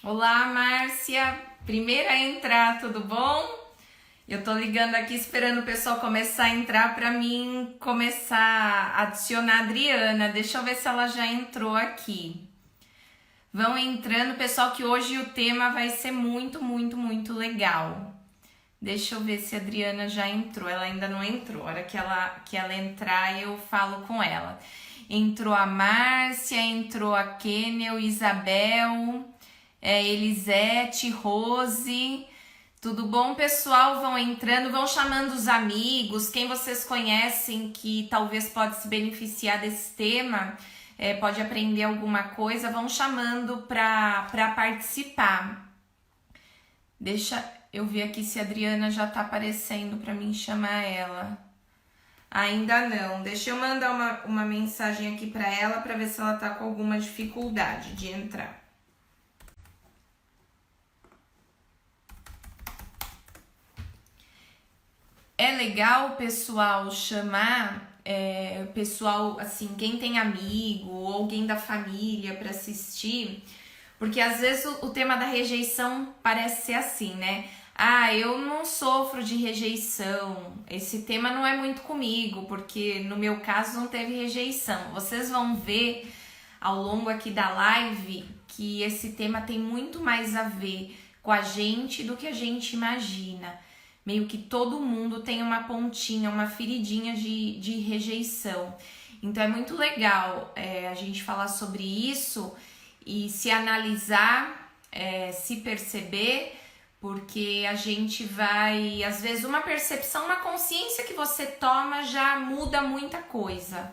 Olá, Márcia. Primeira a entrar, tudo bom? Eu tô ligando aqui esperando o pessoal começar a entrar para mim começar a adicionar a Adriana. Deixa eu ver se ela já entrou aqui. Vão entrando, pessoal, que hoje o tema vai ser muito legal. Deixa eu ver se a Adriana já entrou. Ela ainda não entrou. A hora que ela entrar, eu falo com ela. Entrou a Márcia, entrou a Kenel, Isabel, Elisete, Rose. Tudo bom, pessoal? Vão entrando, vão chamando os amigos, quem vocês conhecem que talvez pode se beneficiar desse tema, pode aprender alguma coisa, vão chamando para participar. Deixa eu ver aqui se a Adriana já tá aparecendo para mim chamar ela. Ainda não. Deixa eu mandar uma mensagem aqui para ela para ver se ela tá com alguma dificuldade de entrar. É legal o pessoal chamar, pessoal, assim, quem tem amigo ou alguém da família para assistir, porque às vezes o tema da rejeição parece ser assim, né? Ah, eu não sofro de rejeição, esse tema não é muito comigo, porque no meu caso não teve rejeição. Vocês vão ver ao longo aqui da live que esse tema tem muito mais a ver com a gente do que a gente imagina. Meio que todo mundo tem uma pontinha, uma feridinha de rejeição. Então é muito legal a gente falar sobre isso e se analisar, se perceber, porque a gente vai, às vezes, uma percepção, uma consciência que você toma já muda muita coisa.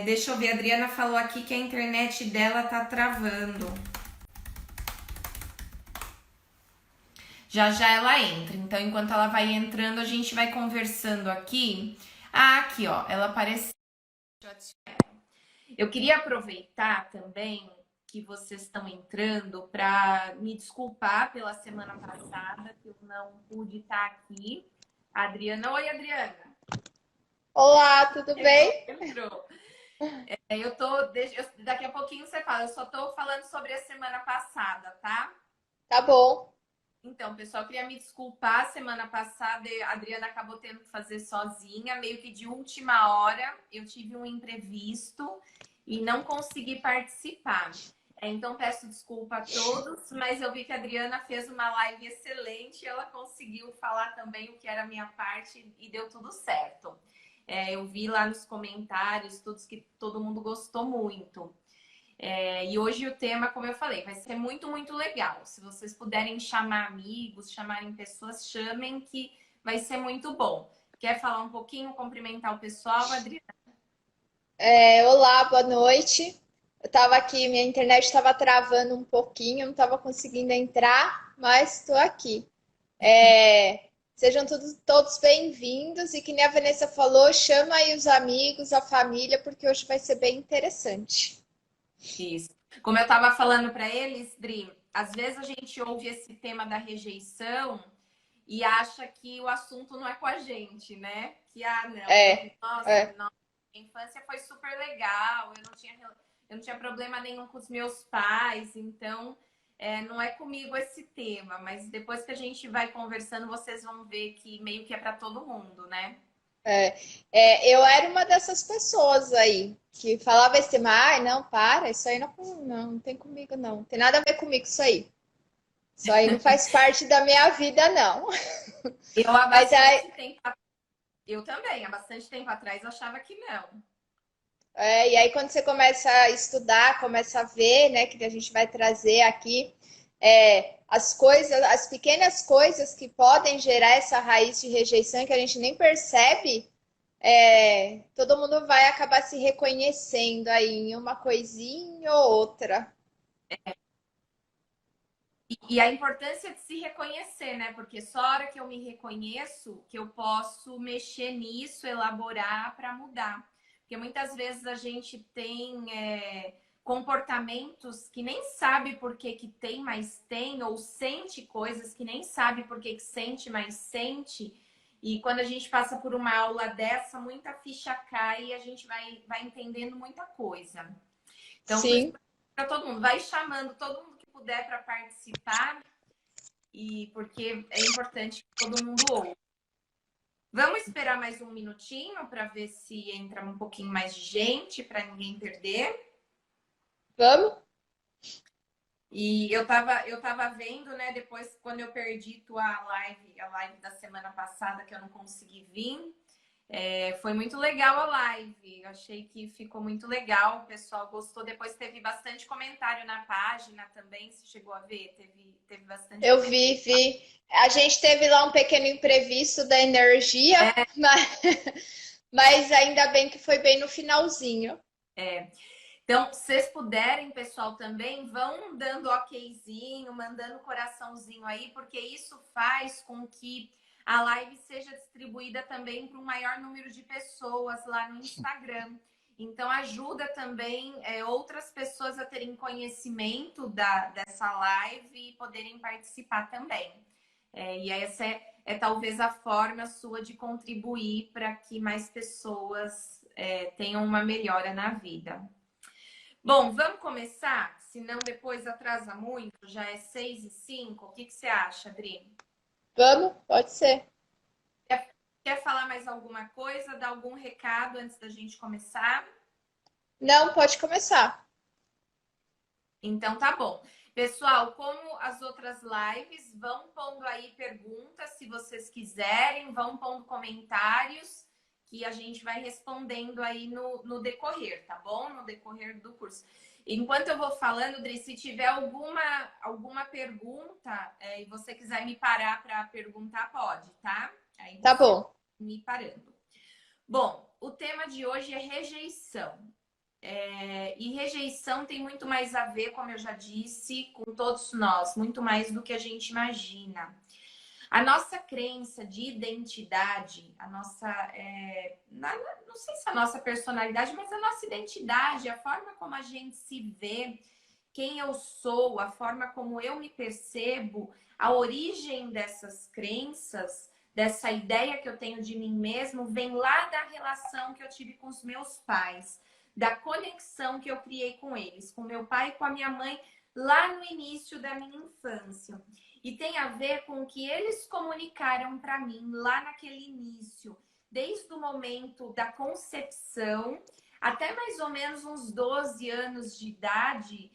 Deixa eu ver, a Adriana falou aqui que a internet dela tá travando. Já já ela entra. Então, enquanto ela vai entrando, a gente vai conversando aqui. Ah, aqui, ó, ela apareceu. Eu queria aproveitar também que vocês estão entrando para me desculpar pela semana passada que eu não pude estar aqui. A Adriana, oi, Adriana. Olá, tudo bem? Entrou. Daqui a pouquinho você fala. Eu só tô falando sobre a semana passada, tá? Tá bom. Então, pessoal, eu queria me desculpar. Semana passada a Adriana acabou tendo que fazer sozinha, meio que de última hora. Eu tive um imprevisto e não consegui participar. Então, peço desculpa a todos, mas eu vi que a Adriana fez uma live excelente. Ela conseguiu falar também o que era a minha parte e deu tudo certo. Eu vi lá nos comentários todos que todo mundo gostou muito. E hoje o tema, como eu falei, vai ser muito legal. Se vocês puderem chamar amigos, chamarem pessoas, chamem que vai ser muito bom. Quer falar um pouquinho, cumprimentar o pessoal, Adriana? Olá, boa noite. Eu tava aqui, minha internet estava travando um pouquinho, não estava conseguindo entrar, mas estou aqui. Sejam todos bem-vindos e que nem a Vanessa falou, chama aí os amigos, a família, porque hoje vai ser bem interessante. Isso. Como eu estava falando para eles, Dri, às vezes a gente ouve esse tema da rejeição e acha que o assunto não é com a gente, né? Que, não, É, é. nossa, minha infância foi super legal, eu não tinha problema nenhum com os meus pais, então não é comigo esse tema, mas depois que a gente vai conversando, vocês vão ver que meio que é para todo mundo, né? Eu era uma dessas pessoas aí que falava esse tema, ai, não, para, isso aí não tem comigo, não. Tem nada a ver comigo isso aí. Isso aí não faz parte da minha vida, não. Eu há Mas aí, bastante tempo, eu também, há bastante tempo atrás achava que não. e aí quando você começa a estudar, começa a ver, né, que a gente vai trazer aqui as coisas, as pequenas coisas que podem gerar essa raiz de rejeição que a gente nem percebe, todo mundo vai acabar se reconhecendo aí em uma coisinha ou outra. E a importância de se reconhecer, né? Porque só a hora que eu me reconheço que eu posso mexer nisso, elaborar para mudar. Porque muitas vezes a gente tem comportamentos que nem sabe por que que tem, mas tem, ou sente coisas que nem sabe por que que sente, mas sente. E quando a gente passa por uma aula dessa, muita ficha cai e a gente vai entendendo muita coisa. Então, por isso, Sim. para todo mundo, vai chamando todo mundo que puder para participar, e porque é importante que todo mundo ouça. Vamos esperar mais um minutinho para ver se entra um pouquinho mais de gente, para ninguém perder. Vamos? E eu tava vendo, né, depois quando eu perdi a live da semana passada, que eu não consegui vir. Foi muito legal a live. Eu achei que ficou muito legal. O pessoal gostou. Depois teve bastante comentário na página também. Você chegou a ver? Teve bastante Eu comentário. vi. A gente teve lá um pequeno imprevisto da energia, mas ainda bem que foi bem no finalzinho. Então, se vocês puderem, pessoal, também vão dando okzinho, mandando coraçãozinho aí, porque isso faz com que a live seja distribuída também para um maior número de pessoas lá no Instagram. Então, ajuda também outras pessoas a terem conhecimento dessa live e poderem participar também. E essa é talvez a forma sua de contribuir para que mais pessoas tenham uma melhora na vida. Bom, vamos começar? Senão depois atrasa muito, já é 6h05. O que você acha, Adri? Vamos? Pode ser. Quer falar mais alguma coisa? Dar algum recado antes da gente começar? Não, pode começar. Então tá bom. Pessoal, como as outras lives, vão pondo aí perguntas, se vocês quiserem, vão pondo comentários que a gente vai respondendo aí no decorrer, tá bom? No decorrer do curso. Enquanto eu vou falando, Dri, se tiver alguma pergunta e você quiser me parar para perguntar, pode, tá? Aí Tá você bom. me parando. Bom, o tema de hoje é rejeição. E rejeição tem muito mais a ver, como eu já disse, com todos nós, muito mais do que a gente imagina. A nossa crença de identidade, a nossa. Não sei se a nossa personalidade, mas a nossa identidade, a forma como a gente se vê, quem eu sou, a forma como eu me percebo, a origem dessas crenças, dessa ideia que eu tenho de mim mesmo, vem lá da relação que eu tive com os meus pais, da conexão que eu criei com eles, com meu pai e com a minha mãe, lá no início da minha infância. E tem a ver com o que eles comunicaram para mim lá naquele início, desde o momento da concepção até mais ou menos uns 12 anos de idade,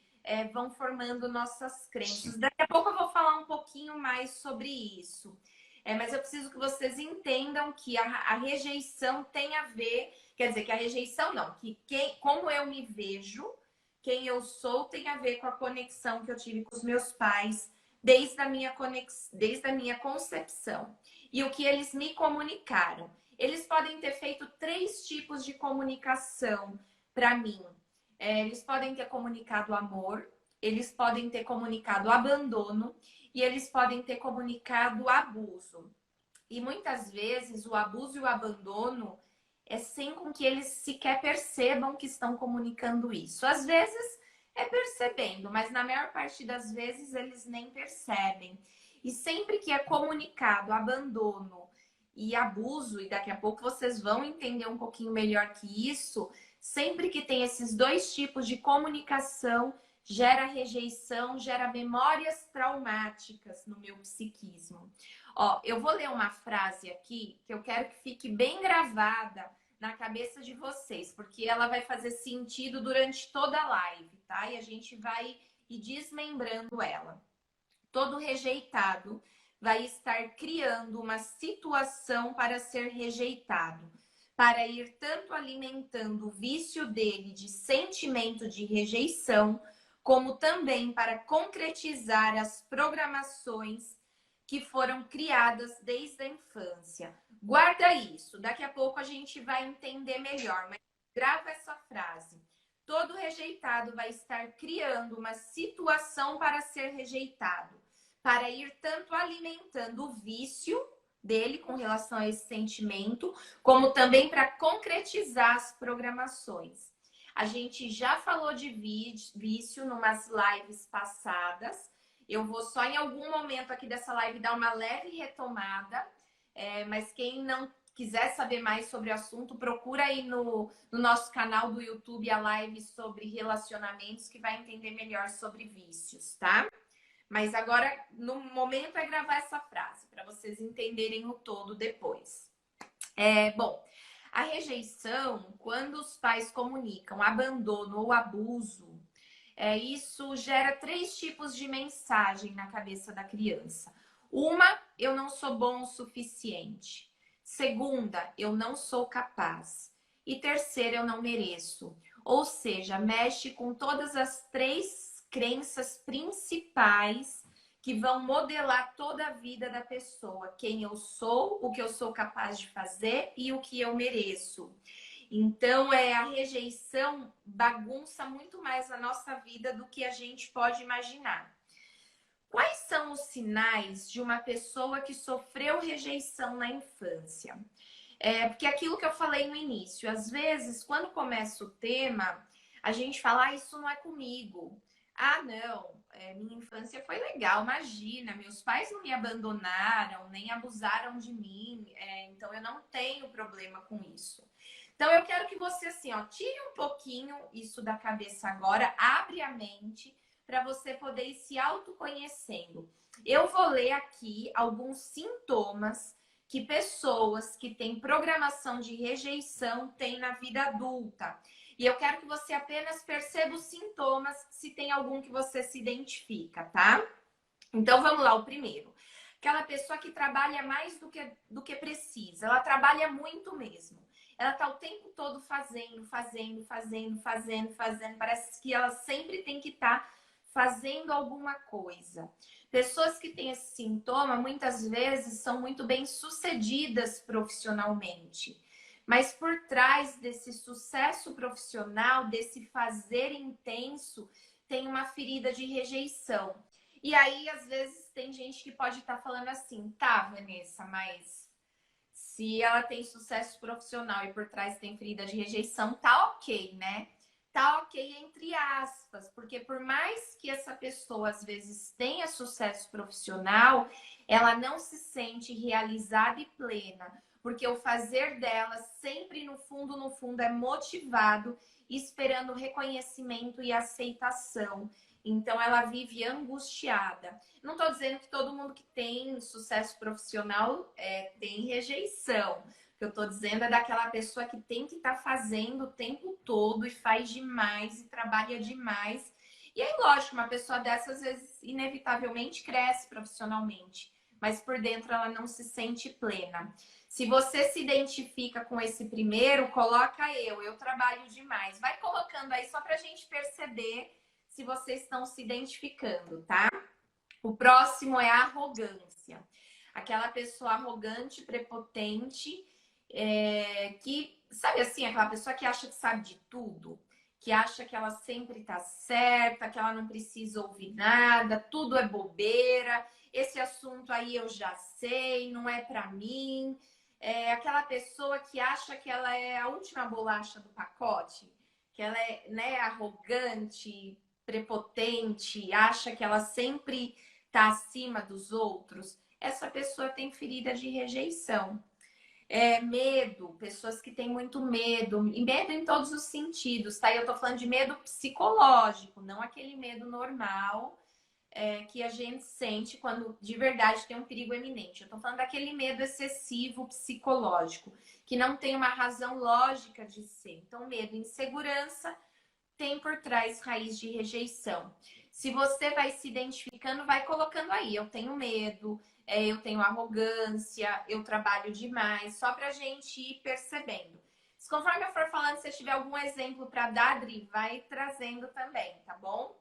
vão formando nossas crenças. Daqui a pouco eu vou falar um pouquinho mais sobre isso. Mas eu preciso que vocês entendam que a rejeição tem a ver, quer dizer, que a rejeição não, que como eu me vejo, quem eu sou, tem a ver com a conexão que eu tive com os meus pais desde a minha concepção. E o que eles me comunicaram. Eles podem ter feito 3 tipos de comunicação para mim. Eles podem ter comunicado amor, eles podem ter comunicado abandono e eles podem ter comunicado abuso. E muitas vezes o abuso e o abandono é sem com que eles sequer percebam que estão comunicando isso. Às vezes percebendo, mas na maior parte das vezes eles nem percebem. E sempre que é comunicado abandono e abuso, e daqui a pouco vocês vão entender um pouquinho melhor que isso, sempre que tem esses 2 tipos de comunicação, gera rejeição, gera memórias traumáticas no meu psiquismo. Ó, eu vou ler uma frase aqui que eu quero que fique bem gravada na cabeça de vocês, porque ela vai fazer sentido durante toda a live, tá? E a gente vai ir desmembrando ela. Todo rejeitado vai estar criando uma situação para ser rejeitado, para ir tanto alimentando o vício dele de sentimento de rejeição, como também para concretizar as programações que foram criadas desde a infância. Guarda isso, daqui a pouco a gente vai entender melhor, mas grava essa frase. Todo rejeitado vai estar criando uma situação para ser rejeitado, para ir tanto alimentando o vício dele com relação a esse sentimento, como também para concretizar as programações. A gente já falou de vício numas lives passadas. Eu vou só em algum momento aqui dessa live dar uma leve retomada, mas quem quiser saber mais sobre o assunto, procura aí no nosso canal do YouTube a live sobre relacionamentos, que vai entender melhor sobre vícios, tá? Mas agora, no momento, é gravar essa frase, para vocês entenderem o todo depois. Bom, a rejeição, quando os pais comunicam abandono ou abuso, isso gera 3 tipos de mensagem na cabeça da criança. Uma, eu não sou bom o suficiente. Segunda, eu não sou capaz. E terceira, eu não mereço. Ou seja, mexe com todas as 3 crenças principais que vão modelar toda a vida da pessoa. Quem eu sou, o que eu sou capaz de fazer e o que eu mereço. Então, a rejeição bagunça muito mais a nossa vida do que a gente pode imaginar. Quais são os sinais de uma pessoa que sofreu rejeição na infância? Porque aquilo que eu falei no início, às vezes, quando começa o tema, a gente fala, isso não é comigo. Ah, não, minha infância foi legal, imagina, meus pais não me abandonaram, nem abusaram de mim, então eu não tenho problema com isso. Então eu quero que você, assim, ó, tire um pouquinho isso da cabeça agora, abre a mente para você poder ir se autoconhecendo. Eu vou ler aqui alguns sintomas que pessoas que têm programação de rejeição têm na vida adulta. E eu quero que você apenas perceba os sintomas, se tem algum que você se identifica, tá? Então vamos lá, o primeiro. Aquela pessoa que trabalha mais do que precisa. Ela trabalha muito mesmo. Ela tá o tempo todo fazendo. Parece que ela sempre tem que estar fazendo alguma coisa. Pessoas que têm esse sintoma, muitas vezes, são muito bem-sucedidas profissionalmente. Mas por trás desse sucesso profissional, desse fazer intenso, tem uma ferida de rejeição. E aí, às vezes, tem gente que pode estar falando assim, tá, Vanessa, mas se ela tem sucesso profissional e por trás tem ferida de rejeição, tá ok, né? Tá ok entre aspas, porque por mais que essa pessoa às vezes tenha sucesso profissional, ela não se sente realizada e plena, porque o fazer dela sempre no fundo é motivado, esperando reconhecimento e aceitação. Então ela vive angustiada. Não estou dizendo que todo mundo que tem sucesso profissional tem rejeição. O que eu estou dizendo é daquela pessoa que tem que estar fazendo o tempo todo e faz demais e trabalha demais. E aí, lógico, uma pessoa dessas, às vezes, inevitavelmente cresce profissionalmente, mas por dentro ela não se sente plena. Se você se identifica com esse primeiro, coloca eu trabalho demais. Vai colocando aí só para a gente perceber se vocês estão se identificando, tá? O próximo é a arrogância. Aquela pessoa arrogante, prepotente, que, sabe assim, aquela pessoa que acha que sabe de tudo, que acha que ela sempre tá certa, que ela não precisa ouvir nada, tudo é bobeira, esse assunto aí eu já sei, não é pra mim. Aquela pessoa que acha que ela é a última bolacha do pacote, que ela é, né, arrogante, prepotente, acha que ela sempre está acima dos outros, essa pessoa tem ferida de rejeição. Medo, pessoas que têm muito medo, e medo em todos os sentidos, tá? Eu tô falando de medo psicológico, não aquele medo normal que a gente sente quando de verdade tem um perigo eminente. Eu tô falando daquele medo excessivo psicológico, que não tem uma razão lógica de ser. Então, medo, insegurança, tem por trás raiz de rejeição. Se você vai se identificando, vai colocando aí. Eu tenho medo, eu tenho arrogância, eu trabalho demais, só pra gente ir percebendo. Conforme eu for falando, se tiver algum exemplo para dar, Adri, vai trazendo também, tá bom?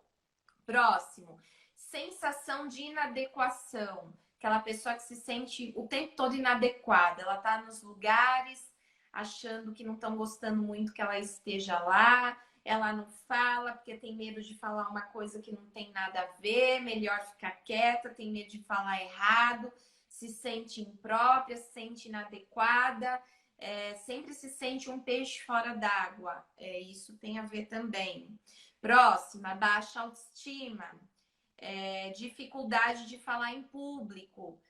Próximo, sensação de inadequação. Aquela pessoa que se sente o tempo todo inadequada. Ela tá nos lugares achando que não estão gostando muito que ela esteja lá. Ela não fala porque tem medo de falar uma coisa que não tem nada a ver, melhor ficar quieta, tem medo de falar errado, se sente imprópria, se sente inadequada, sempre se sente um peixe fora d'água. Isso tem a ver também. Próxima, baixa autoestima, dificuldade de falar em público.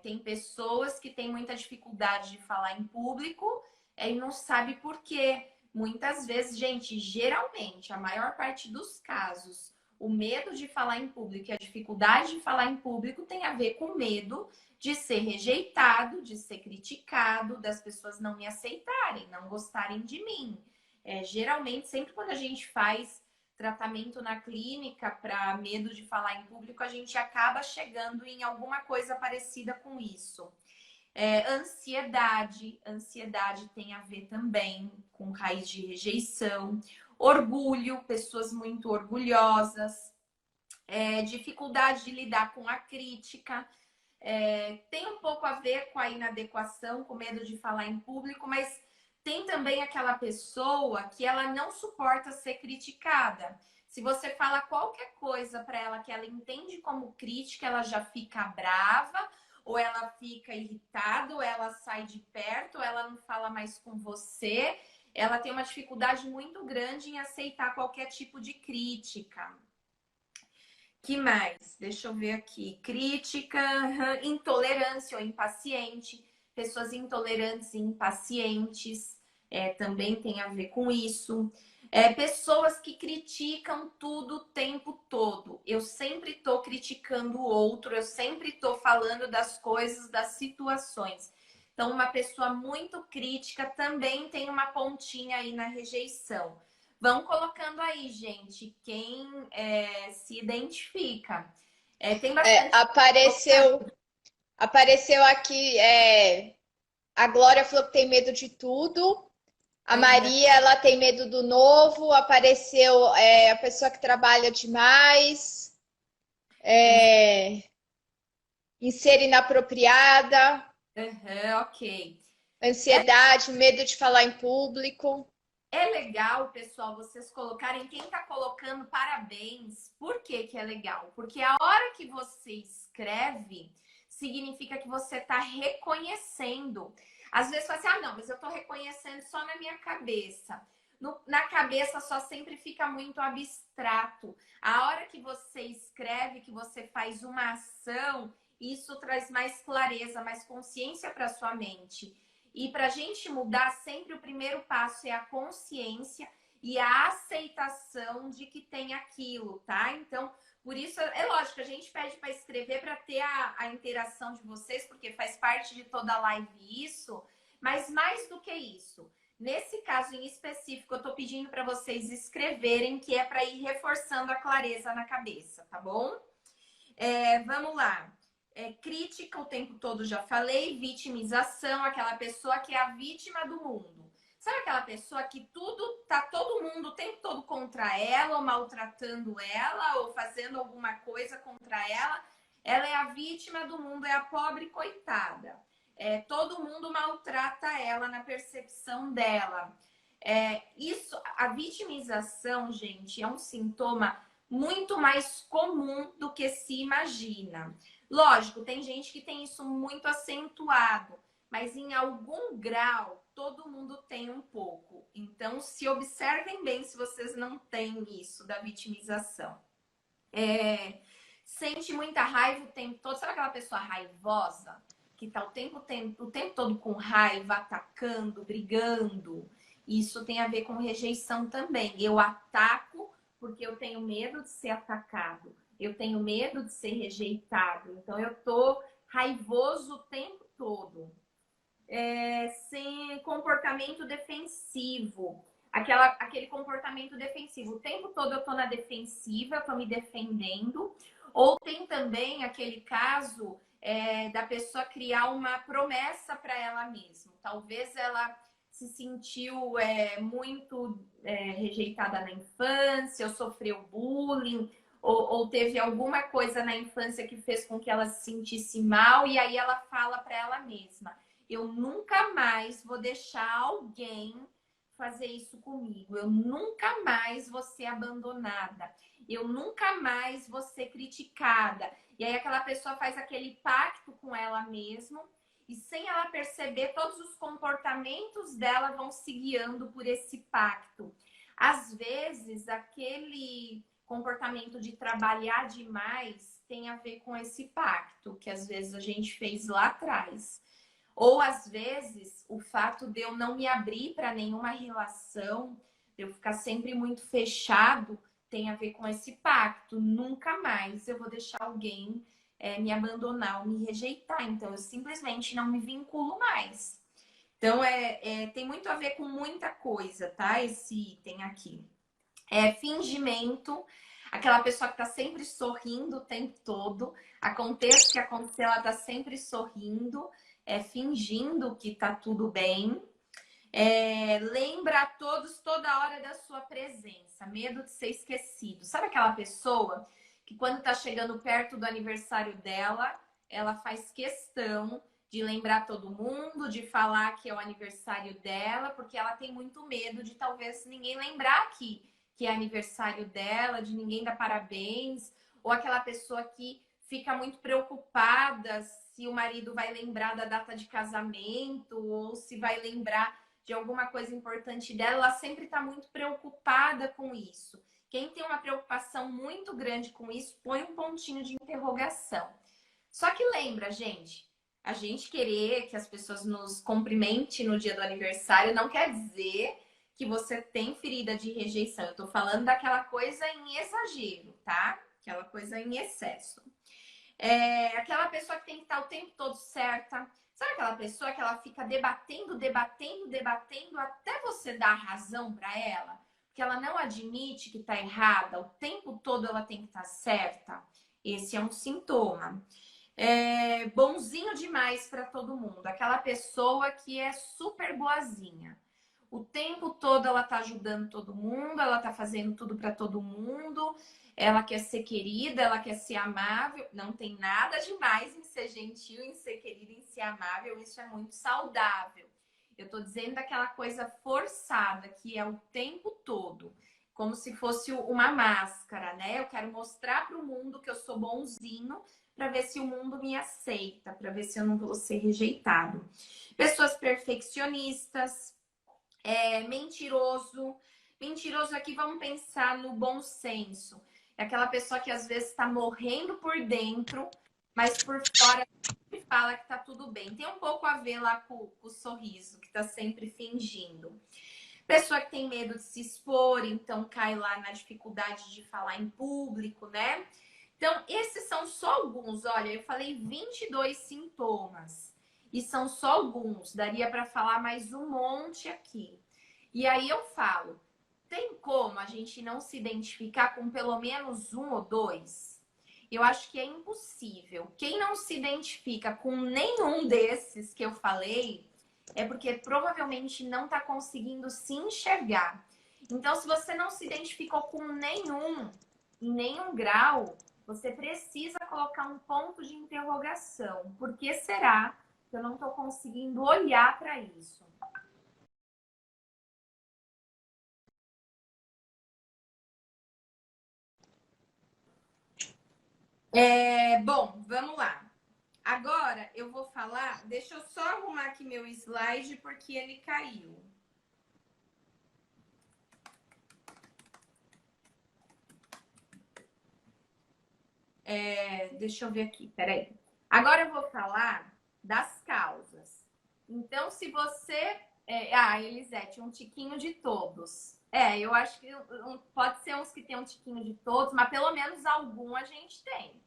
Tem pessoas que têm muita dificuldade de falar em público e não sabe por quê. Muitas vezes, gente, geralmente, a maior parte dos casos, o medo de falar em público e a dificuldade de falar em público tem a ver com medo de ser rejeitado, de ser criticado, das pessoas não me aceitarem, não gostarem de mim. Geralmente, sempre quando a gente faz tratamento na clínica para medo de falar em público, a gente acaba chegando em alguma coisa parecida com isso. Ansiedade tem a ver também com raiz de rejeição. Orgulho, pessoas muito orgulhosas. Dificuldade de lidar com a crítica. Tem um pouco a ver com a inadequação, com medo de falar em público, mas tem também aquela pessoa que ela não suporta ser criticada. Se você fala qualquer coisa para ela que ela entende como crítica, ela já fica brava, ou ela fica irritada, ou ela sai de perto, ou ela não fala mais com você. Ela tem uma dificuldade muito grande em aceitar qualquer tipo de crítica. Que mais? Deixa eu ver aqui. Crítica, intolerância ou impaciente. Pessoas intolerantes e impacientes também tem a ver com isso. Pessoas que criticam tudo o tempo todo. Eu sempre estou criticando o outro, eu sempre estou falando das coisas, das situações. Então, uma pessoa muito crítica também tem uma pontinha aí na rejeição. Vão colocando aí, gente, quem se identifica. Tem bastante. Apareceu aqui, a Glória falou que tem medo de tudo. A Maria, ela tem medo do novo. Apareceu a pessoa que trabalha demais. Em ser inapropriada. Ok. Ansiedade, medo de falar em público. É legal, pessoal, vocês colocarem. Quem tá colocando parabéns. Por que que é legal? Porque a hora que você escreve, significa que você tá reconhecendo. Às vezes você fala assim, não, mas eu tô reconhecendo só na minha cabeça. Na cabeça só sempre fica muito abstrato. A hora que você escreve, que você faz uma ação, isso traz mais clareza, mais consciência para sua mente. E para a gente mudar, sempre o primeiro passo é a consciência e a aceitação de que tem aquilo, tá? Então, por isso, é lógico, a gente pede para escrever para ter a interação de vocês, porque faz parte de toda a live isso, mas mais do que isso, nesse caso em específico, eu estou pedindo para vocês escreverem, que é para ir reforçando a clareza na cabeça, tá bom? Vamos lá. Crítica o tempo todo, já falei. Vitimização, aquela pessoa que é a vítima do mundo. Sabe aquela pessoa que tá todo mundo o tempo todo contra ela, ou maltratando ela, ou fazendo alguma coisa contra ela? Ela é a vítima do mundo, é a pobre coitada. Todo mundo maltrata ela na percepção dela. A vitimização, gente, é um sintoma muito mais comum do que se imagina. Lógico, tem gente que tem isso muito acentuado, mas em algum grau todo mundo tem um pouco. Então, se observem bem se vocês não têm isso da vitimização. Sente muita raiva o tempo todo. Sabe aquela pessoa raivosa? Que tá o tempo todo com raiva, atacando, brigando. Isso tem a ver com rejeição também. Eu ataco porque eu tenho medo de ser atacado. Eu tenho medo de ser rejeitado. Então, eu tô raivoso o tempo todo. Sem comportamento defensivo. Aquele comportamento defensivo. O tempo todo eu tô na defensiva, eu tô me defendendo. Ou tem também aquele caso da pessoa criar uma promessa para ela mesma. Talvez ela se sentiu muito rejeitada na infância, ou sofreu bullying, ou teve alguma coisa na infância que fez com que ela se sentisse mal, e aí ela fala para ela mesma: eu nunca mais vou deixar alguém fazer isso comigo, eu nunca mais vou ser abandonada, eu nunca mais vou ser criticada. E aí aquela pessoa faz aquele pacto com ela mesma, e sem ela perceber, todos os comportamentos dela vão se guiando por esse pacto. Às vezes, aquele comportamento de trabalhar demais tem a ver com esse pacto que às vezes a gente fez lá atrás. Ou às vezes o fato de eu não me abrir para nenhuma relação, de eu ficar sempre muito fechado, tem a ver com esse pacto. Nunca mais eu vou deixar alguém me abandonar ou me rejeitar. Então eu simplesmente não me vinculo mais. Então tem muito a ver com muita coisa, tá? Esse item aqui. Fingimento, aquela pessoa que tá sempre sorrindo o tempo todo, aconteça o que acontecer, ela tá sempre sorrindo, fingindo que tá tudo bem. Lembra a todos toda hora da sua presença, medo de ser esquecido. Sabe aquela pessoa que quando tá chegando perto do aniversário dela, ela faz questão de lembrar todo mundo, de falar que é o aniversário dela, porque ela tem muito medo de talvez ninguém lembrar que é aniversário dela, de ninguém dar parabéns, ou aquela pessoa que fica muito preocupada se o marido vai lembrar da data de casamento, ou se vai lembrar de alguma coisa importante dela, ela sempre está muito preocupada com isso. Quem tem uma preocupação muito grande com isso, põe um pontinho de interrogação. Só que lembra, gente, a gente querer que as pessoas nos cumprimentem no dia do aniversário não quer dizer que você tem ferida de rejeição. Eu tô falando daquela coisa em exagero, tá? Aquela coisa em excesso. Aquela pessoa que tem que estar o tempo todo certa. Sabe aquela pessoa que ela fica debatendo até você dar razão para ela? Porque ela não admite que está errada, o tempo todo ela tem que estar certa. Esse é um sintoma. Bonzinho demais para todo mundo. Aquela pessoa que é super boazinha. O tempo todo ela tá ajudando todo mundo, ela tá fazendo tudo para todo mundo, ela quer ser querida, ela quer ser amável. Não tem nada demais em ser gentil, em ser querida, em ser amável. Isso é muito saudável. Eu tô dizendo daquela coisa forçada, que é o tempo todo, como se fosse uma máscara, né? Eu quero mostrar para o mundo que eu sou bonzinho, para ver se o mundo me aceita, para ver se eu não vou ser rejeitado. Pessoas perfeccionistas, mentiroso. Mentiroso aqui, vamos pensar no bom senso. É aquela pessoa que às vezes está morrendo por dentro, mas por fora fala que tá tudo bem. Tem um pouco a ver lá com o sorriso, que tá sempre fingindo. Pessoa que tem medo de se expor, então cai lá na dificuldade de falar em público, né? Então, esses são só alguns. Olha, eu falei 22 sintomas. E são só alguns. Daria para falar mais um monte aqui. E aí eu falo, tem como a gente não se identificar com pelo menos um ou dois? Eu acho que é impossível. Quem não se identifica com nenhum desses que eu falei é porque provavelmente não está conseguindo se enxergar. Então, se você não se identificou com nenhum, em nenhum grau, você precisa colocar um ponto de interrogação. Por que será que eu não estou conseguindo olhar para isso? Bom, vamos lá. Agora eu vou falar. Deixa eu só arrumar aqui meu slide porque ele caiu. Deixa eu ver aqui, peraí. Agora eu vou falar das causas. Então, se você. Elisete, um tiquinho de todos. Eu acho que pode ser uns que tem um tiquinho de todos, mas pelo menos algum a gente tem.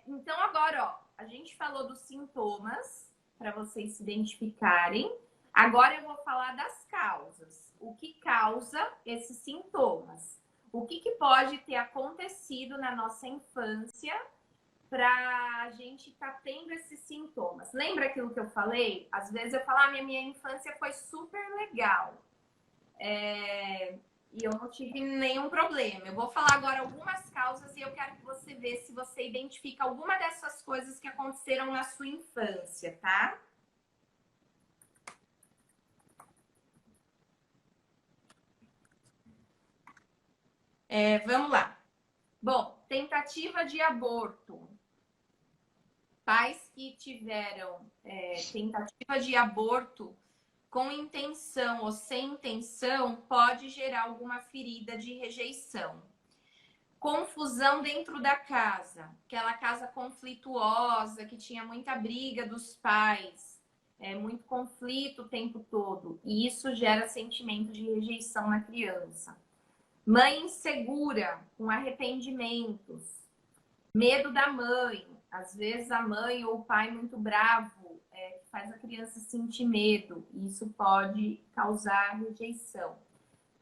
Então, agora, ó, a gente falou dos sintomas para vocês se identificarem. Agora eu vou falar das causas. O que causa esses sintomas? O que pode ter acontecido na nossa infância para a gente estar tendo esses sintomas? Lembra aquilo que eu falei? Às vezes eu falo, minha infância foi super legal. E eu não tive nenhum problema. Eu vou falar agora algumas causas e eu quero que você veja se você identifica alguma dessas coisas que aconteceram na sua infância, tá? Vamos lá. Bom, tentativa de aborto. Pais que tiveram tentativa de aborto com intenção ou sem intenção pode gerar alguma ferida de rejeição. Confusão dentro da casa, aquela casa conflituosa, que tinha muita briga dos pais, muito conflito o tempo todo, e isso gera sentimento de rejeição na criança. Mãe insegura, com arrependimentos, medo da mãe, às vezes a mãe ou o pai muito bravo, faz a criança sentir medo, e isso pode causar rejeição.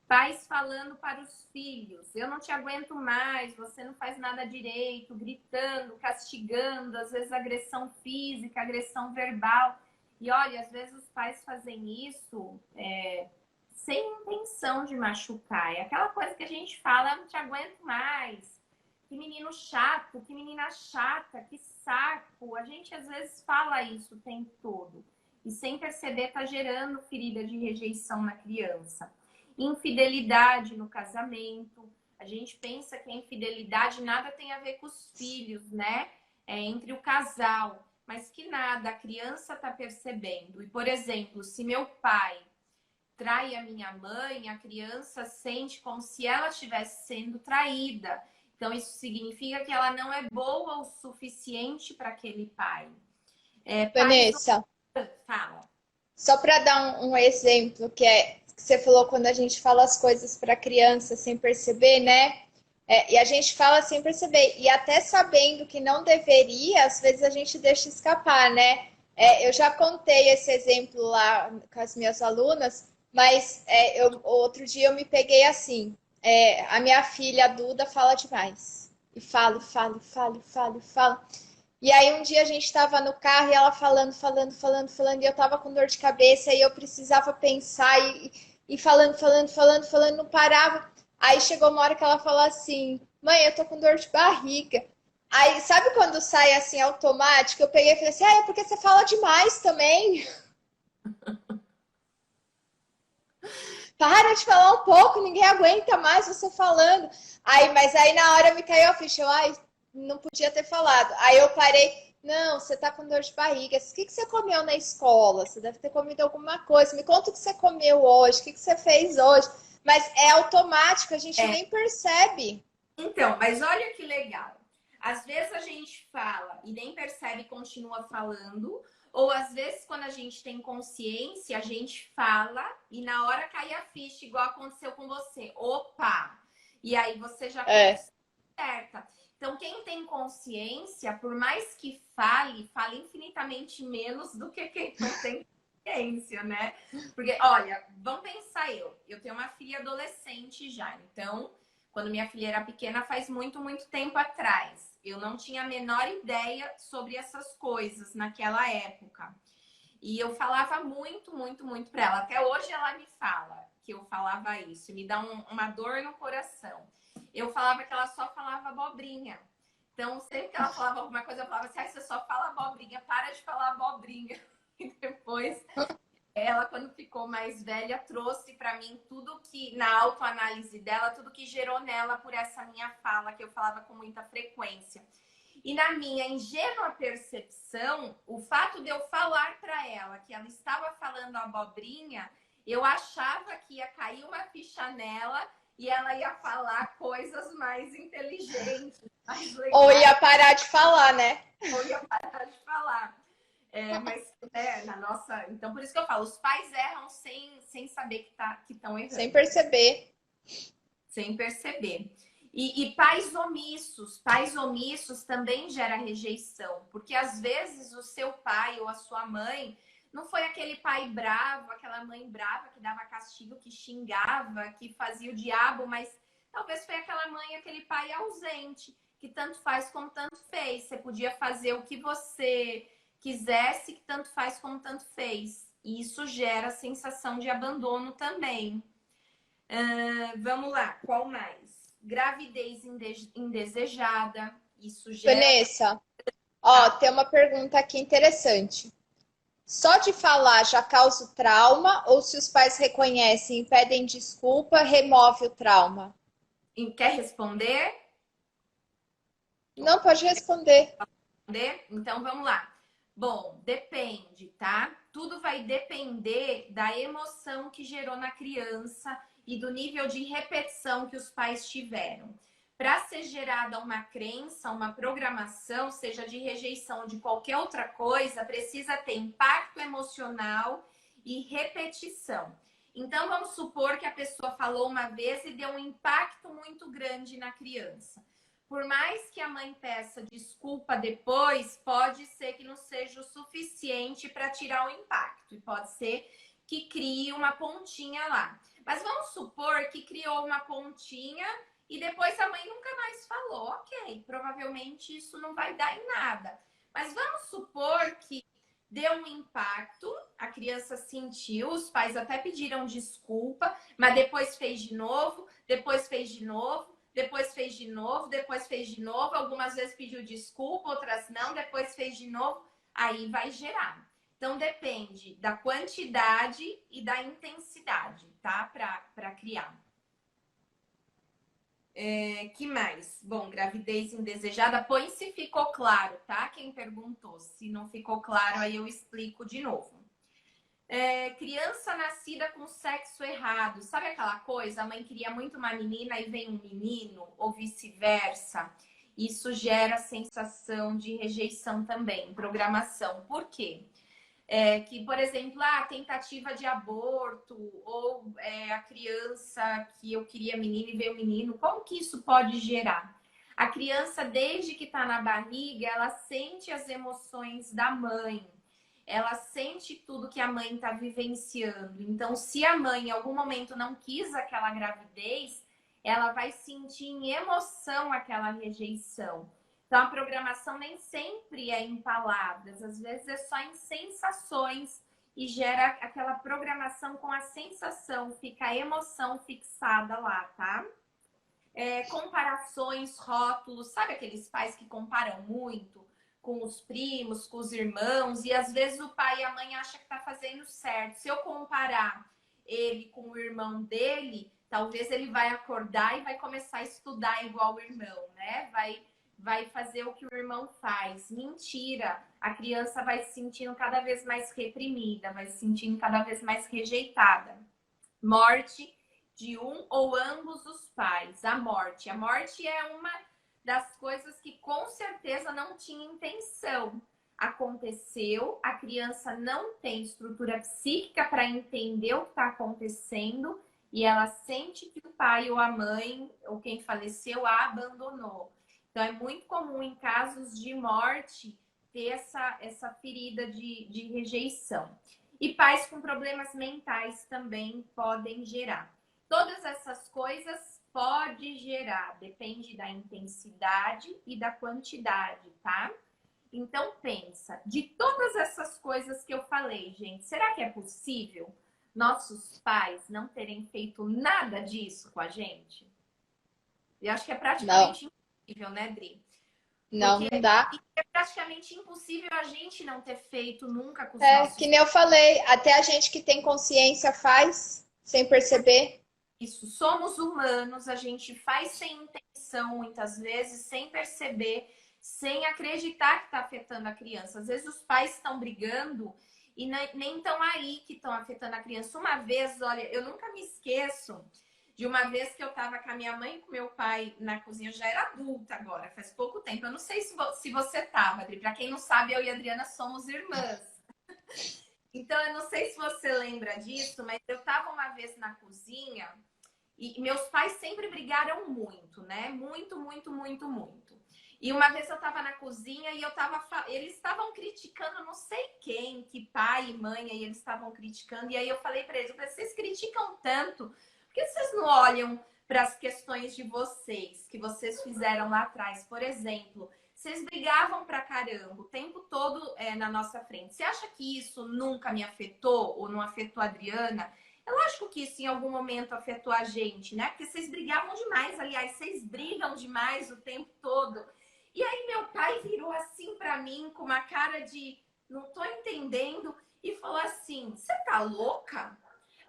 Pais falando para os filhos, eu não te aguento mais, você não faz nada direito, gritando, castigando, às vezes agressão física, agressão verbal. E olha, às vezes os pais fazem isso sem intenção de machucar. É aquela coisa que a gente fala, eu não te aguento mais, que menino chato, que menina chata, que saco. A gente às vezes fala isso o tempo todo. E sem perceber está gerando ferida de rejeição na criança. Infidelidade no casamento. A gente pensa que a infidelidade nada tem a ver com os filhos, né? Entre o casal. Mas que nada, a criança está percebendo. E, por exemplo, se meu pai trai a minha mãe, a criança sente como se ela estivesse sendo traída. Então, isso significa que ela não é boa o suficiente para aquele pai. Vanessa, Fala. só para dar um exemplo, que você falou quando a gente fala as coisas para criança sem perceber, né? E a gente fala sem perceber. E até sabendo que não deveria, às vezes a gente deixa escapar, né? Eu já contei esse exemplo lá com as minhas alunas, mas outro dia eu me peguei assim. A minha filha, a Duda, fala demais. E fala, fala, fala, fala, fala. E aí um dia a gente estava no carro e ela falando, falando, falando, falando, e eu tava com dor de cabeça e eu precisava pensar e falando, falando, falando, falando, não parava. Aí chegou uma hora que ela falou assim, mãe, eu tô com dor de barriga. Aí, sabe quando sai assim automático? Eu peguei e falei assim, é porque você fala demais também. Para de falar um pouco, ninguém aguenta mais você falando. Mas aí na hora me caiu a ficha, não podia ter falado. Aí eu parei, não, você tá com dor de barriga. O que você comeu na escola? Você deve ter comido alguma coisa. Me conta o que você comeu hoje, o que você fez hoje. Mas é automático, a gente nem percebe. Então, mas olha que legal. Às vezes a gente fala e nem percebe e continua falando, ou às vezes quando a gente tem consciência, a gente fala e na hora cai a ficha, igual aconteceu com você. Opa! E aí você já certa. Então, quem tem consciência, por mais que fale, fala infinitamente menos do que quem não tem consciência, né? Porque, olha, vamos pensar eu tenho uma filha adolescente já, então, quando minha filha era pequena, faz muito, muito tempo atrás. Eu não tinha a menor ideia sobre essas coisas naquela época. E eu falava muito, muito, muito para ela. Até hoje ela me fala que eu falava isso. Me dá uma dor no coração. Eu falava que ela só falava abobrinha. Então, sempre que ela falava alguma coisa, eu falava assim, você só fala abobrinha, para de falar abobrinha. E depois, ela, quando ficou mais velha, trouxe para mim tudo que, na autoanálise dela, tudo que gerou nela por essa minha fala, que eu falava com muita frequência. E na minha ingênua percepção, o fato de eu falar para ela que ela estava falando abobrinha, eu achava que ia cair uma ficha nela e ela ia falar coisas mais inteligentes, mais legais. Ou ia parar de falar, né? Ou ia parar de falar. Mas na nossa... Então, por isso que eu falo, os pais erram sem saber que estão errando. Sem perceber. Sem perceber. E pais omissos também gera rejeição, porque às vezes o seu pai ou a sua mãe não foi aquele pai bravo, aquela mãe brava que dava castigo, que xingava, que fazia o diabo, mas talvez foi aquela mãe, aquele pai ausente, que tanto faz como tanto fez. Você podia fazer o que você quisesse, que tanto faz como tanto fez. E isso gera sensação de abandono também. Vamos lá, qual mais? Gravidez indesejada, isso gera... Vanessa, tem uma pergunta aqui interessante. Só de falar já causa trauma ou se os pais reconhecem e pedem desculpa, remove o trauma? Quer responder? Não, pode responder. Então, vamos lá. Bom, depende, tá? Tudo vai depender da emoção que gerou na criança e do nível de repetição que os pais tiveram. para ser gerada uma crença, uma programação, seja de rejeição ou de qualquer outra coisa, precisa ter impacto emocional e repetição. Então, vamos supor que a pessoa falou uma vez e deu um impacto muito grande na criança. Por mais que a mãe peça desculpa depois, pode ser que não seja o suficiente para tirar o impacto. E pode ser que crie uma pontinha lá. Mas vamos supor que criou uma pontinha e depois a mãe nunca mais falou. Ok, provavelmente isso não vai dar em nada. Mas vamos supor que deu um impacto, a criança sentiu, os pais até pediram desculpa, mas depois fez de novo, depois fez de novo, depois fez de novo, depois fez de novo. Algumas vezes pediu desculpa, outras não, depois fez de novo. Aí vai gerar. Então, depende da quantidade e da intensidade, tá? Para criar. Que mais? Bom, gravidez indesejada. Põe se ficou claro, tá? Quem perguntou. Se não ficou claro, aí eu explico de novo. Criança nascida com sexo errado. Sabe aquela coisa? A mãe queria muito uma menina e vem um menino, ou vice-versa. Isso gera sensação de rejeição também, programação. Por quê? Que, por exemplo, a tentativa de aborto ou a criança que eu queria menino e veio menino, como que isso pode gerar? A criança, desde que está na barriga, ela sente as emoções da mãe, ela sente tudo que a mãe está vivenciando. Então, se a mãe em algum momento não quis aquela gravidez, ela vai sentir em emoção aquela rejeição. Então, a programação nem sempre é em palavras, às vezes é só em sensações e gera aquela programação com a sensação, fica a emoção fixada lá, tá? Comparações, rótulos, sabe aqueles pais que comparam muito com os primos, com os irmãos, e às vezes o pai e a mãe acham que tá fazendo certo. Se eu comparar ele com o irmão dele, talvez ele vai acordar e vai começar a estudar igual o irmão, né? Vai fazer o que o irmão faz. Mentira! A criança vai se sentindo cada vez mais reprimida, vai se sentindo cada vez mais rejeitada. Morte de um ou ambos os pais. A morte. A morte é uma das coisas que com certeza não tinha intenção. Aconteceu, a criança não tem estrutura psíquica para entender o que está acontecendo e ela sente que o pai ou a mãe ou quem faleceu a abandonou. Então, é muito comum em casos de morte ter essa ferida de rejeição. E pais com problemas mentais também podem gerar. Todas essas coisas pode gerar, depende da intensidade e da quantidade, tá? Então, pensa, de todas essas coisas que eu falei, gente, será que é possível nossos pais não terem feito nada disso com a gente? Eu acho que é praticamente impossível, né, Dri? Não, Porque não dá. é praticamente impossível a gente não ter feito nunca com os nossos. Que nem eu falei, até a gente que tem consciência faz sem perceber. Isso, somos humanos, a gente faz sem intenção, muitas vezes, sem perceber, sem acreditar que está afetando a criança. Às vezes os pais estão brigando e nem estão aí que estão afetando a criança. Uma vez, olha, eu nunca me esqueço de uma vez que eu estava com a minha mãe e com meu pai na cozinha. Eu já era adulta agora, faz pouco tempo. Eu não sei se você estava, Adri. Para quem não sabe, eu e a Adriana somos irmãs. Então, eu não sei se você lembra disso, mas eu estava uma vez na cozinha e meus pais sempre brigaram muito, né? Muito, muito, muito, muito. E uma vez eu estava na cozinha e eles estavam criticando não sei quem, que pai e mãe, aí eles estavam criticando. E aí eu falei para eles, vocês criticam tanto, por que vocês não olham para as questões de vocês, que vocês fizeram lá atrás? Por exemplo, vocês brigavam pra caramba o tempo todo na nossa frente. Você acha que isso nunca me afetou ou não afetou a Adriana? É lógico que isso em algum momento afetou a gente, né? Porque vocês brigavam demais, aliás, vocês brigam demais o tempo todo. E aí meu pai virou assim pra mim com uma cara de não tô entendendo e falou assim: "Você tá louca?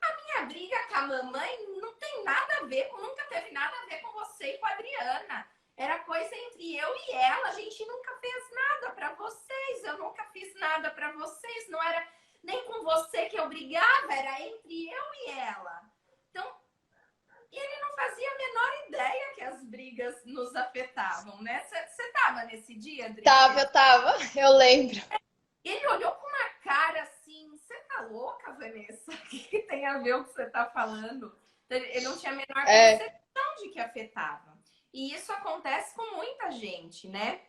A minha briga com a mamãe não tem nada a ver, nunca teve nada a ver com você e com a Adriana. Era coisa entre eu e ela, a gente nunca fez nada pra vocês, eu nunca fiz nada pra vocês, não era nem com você que eu brigava, era entre eu e ela." Então, ele não fazia a menor ideia que as brigas nos dia, Adri? Eu tava, eu lembro. Ele olhou com uma cara assim, você tá louca, Vanessa? O que tem a ver o que você tá falando? Ele não tinha a menor É, percepção de que afetava. E isso acontece com muita gente, né?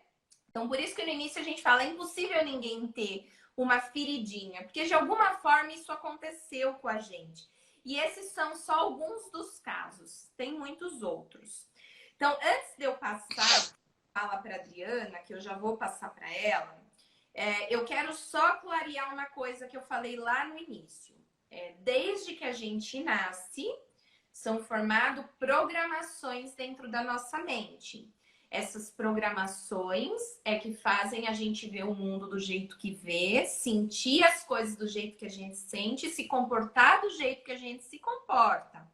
Então, por isso que no início a gente fala, é impossível ninguém ter uma feridinha, porque de alguma forma isso aconteceu com a gente. E esses são só alguns dos casos, tem muitos outros. Então, antes de eu passar a fala para a Adriana, que eu já vou passar para ela, eu quero só clarear uma coisa que eu falei lá no início. Desde que a gente nasce, são formadas programações dentro da nossa mente. Essas programações é que fazem a gente ver o mundo do jeito que vê, sentir as coisas do jeito que a gente sente, se comportar do jeito que a gente se comporta.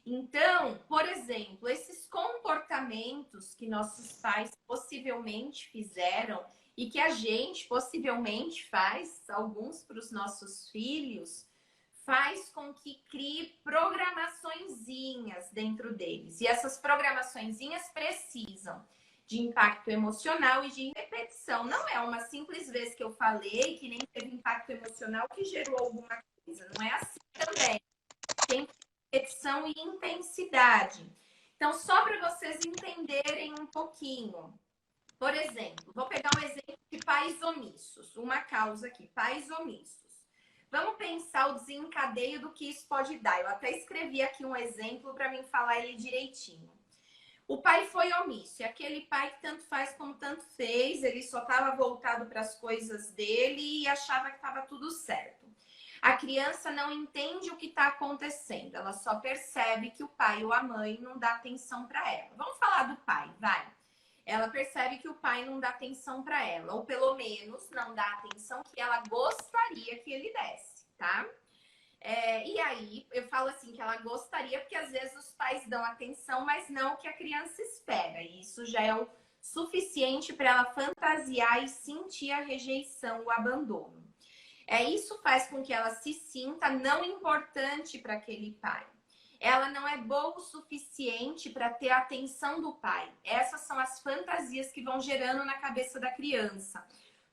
Então, por exemplo, esses comportamentos que nossos pais possivelmente fizeram e que a gente possivelmente faz, alguns para os nossos filhos, faz com que crie programaçõezinhas dentro deles. E essas programaçõezinhas precisam de impacto emocional e de repetição. Não é uma simples vez que eu falei que nem teve impacto emocional que gerou alguma coisa. Não é assim também. Tem repetição e intensidade. Então, só para vocês entenderem um pouquinho. Por exemplo, vou pegar um exemplo de pais omissos. Uma causa aqui, pais omissos. Vamos pensar o desencadeio do que isso pode dar. Eu até escrevi aqui um exemplo para mim falar ele direitinho. O pai foi omisso, é aquele pai que tanto faz como tanto fez, ele só estava voltado para as coisas dele e achava que estava tudo certo. A criança não entende o que está acontecendo, ela só percebe que o pai ou a mãe não dá atenção para ela. Vamos falar do pai, vai. Ela percebe que o pai não dá atenção para ela, ou pelo menos não dá a atenção que ela gostaria que ele desse, tá? E aí, eu falo assim, que ela gostaria, porque às vezes os pais dão atenção, mas não o que a criança espera. E isso já é o suficiente para ela fantasiar e sentir a rejeição, o abandono. Isso faz com que ela se sinta não importante para aquele pai. Ela não é boa o suficiente para ter a atenção do pai. Essas são as fantasias que vão gerando na cabeça da criança.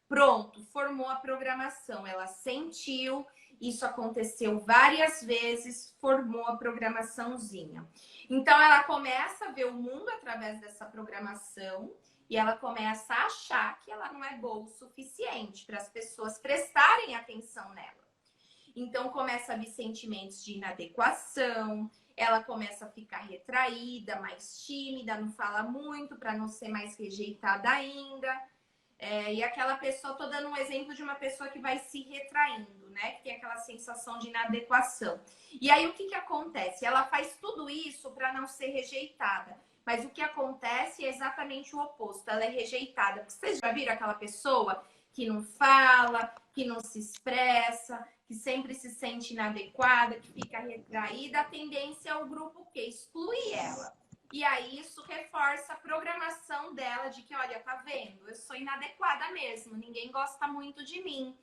Pronto, formou a programação. Ela sentiu, isso aconteceu várias vezes, formou a programaçãozinha. Então ela começa a ver o mundo através dessa programação e ela começa a achar que ela não é boa o suficiente para as pessoas prestarem atenção nela. Então começa a vir sentimentos de inadequação, ela começa a ficar retraída, mais tímida, não fala muito para não ser mais rejeitada ainda. E aquela pessoa, tô dando um exemplo de uma pessoa que vai se retraindo, né? Que tem aquela sensação de inadequação. E aí o que acontece? Ela faz tudo isso para não ser rejeitada. Mas o que acontece é exatamente o oposto. Ela é rejeitada. Porque vocês já viram aquela pessoa que não fala, que não se expressa, que sempre se sente inadequada, que fica retraída? A tendência é o grupo que exclui ela. E aí isso reforça a programação dela de que, olha, tá vendo? Eu sou inadequada mesmo, ninguém gosta muito de mim.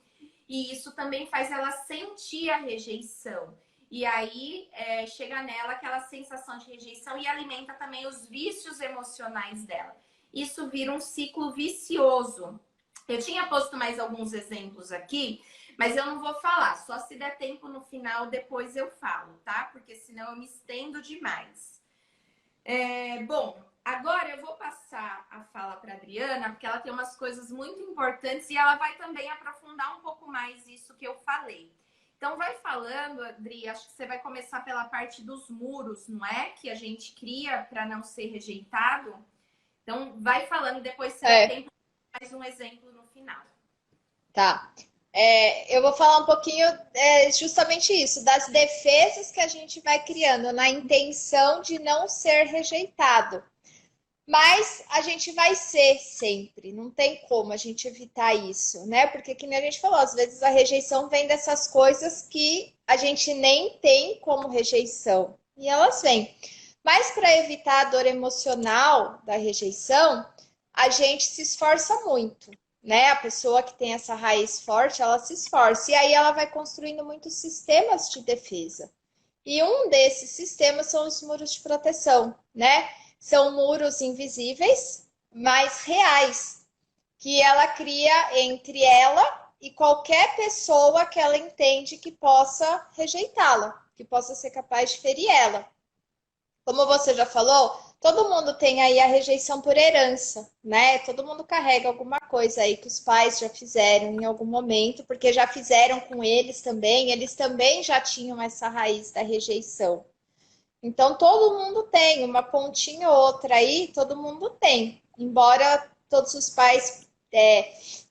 E isso também faz ela sentir a rejeição. E aí chega nela aquela sensação de rejeição e alimenta também os vícios emocionais dela. Isso vira um ciclo vicioso. Eu tinha posto mais alguns exemplos aqui, mas eu não vou falar. Só se der tempo no final, depois eu falo, tá? Porque senão eu me estendo demais. Bom, agora eu vou passar a fala para a Adriana, porque ela tem umas coisas muito importantes e ela vai também aprofundar um pouco mais isso que eu falei. Então, vai falando, Adri, acho que você vai começar pela parte dos muros, não é? Que a gente cria para não ser rejeitado. Então, vai falando, depois você vai ter mais um exemplo no final. Tá. Eu vou falar um pouquinho justamente isso, das defesas que a gente vai criando na intenção de não ser rejeitado. Mas a gente vai ser sempre, não tem como a gente evitar isso, né? Porque, que nem a gente falou, às vezes a rejeição vem dessas coisas que a gente nem tem como rejeição, e elas vêm. Mas para evitar a dor emocional da rejeição, a gente se esforça muito, né? A pessoa que tem essa raiz forte, ela se esforça, e aí ela vai construindo muitos sistemas de defesa. E um desses sistemas são os muros de proteção, né? São muros invisíveis, mas reais. que ela cria entre ela e qualquer pessoa que ela entende que possa rejeitá-la, que possa ser capaz de ferir ela. Como você já falou, todo mundo tem aí a rejeição por herança, né? Todo mundo carrega alguma coisa aí que os pais já fizeram em algum momento, porque já fizeram com eles também já tinham essa raiz da rejeição. Então, todo mundo tem, uma pontinha ou outra aí, todo mundo tem. Embora todos os pais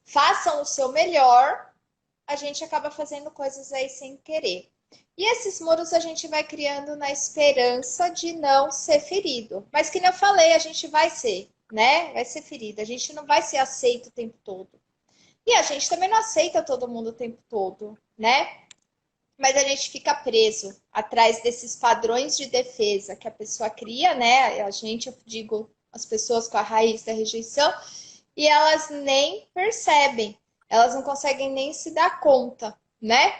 façam o seu melhor, a gente acaba fazendo coisas aí sem querer. E esses muros a gente vai criando na esperança de não ser ferido. Mas, que nem eu falei, a gente vai ser, né? Vai ser ferido. A gente não vai ser aceito o tempo todo. E a gente também não aceita todo mundo o tempo todo, né? Mas a gente fica preso atrás desses padrões de defesa que a pessoa cria, né? A gente, eu digo, as pessoas com a raiz da rejeição, e elas nem percebem, elas não conseguem nem se dar conta, né?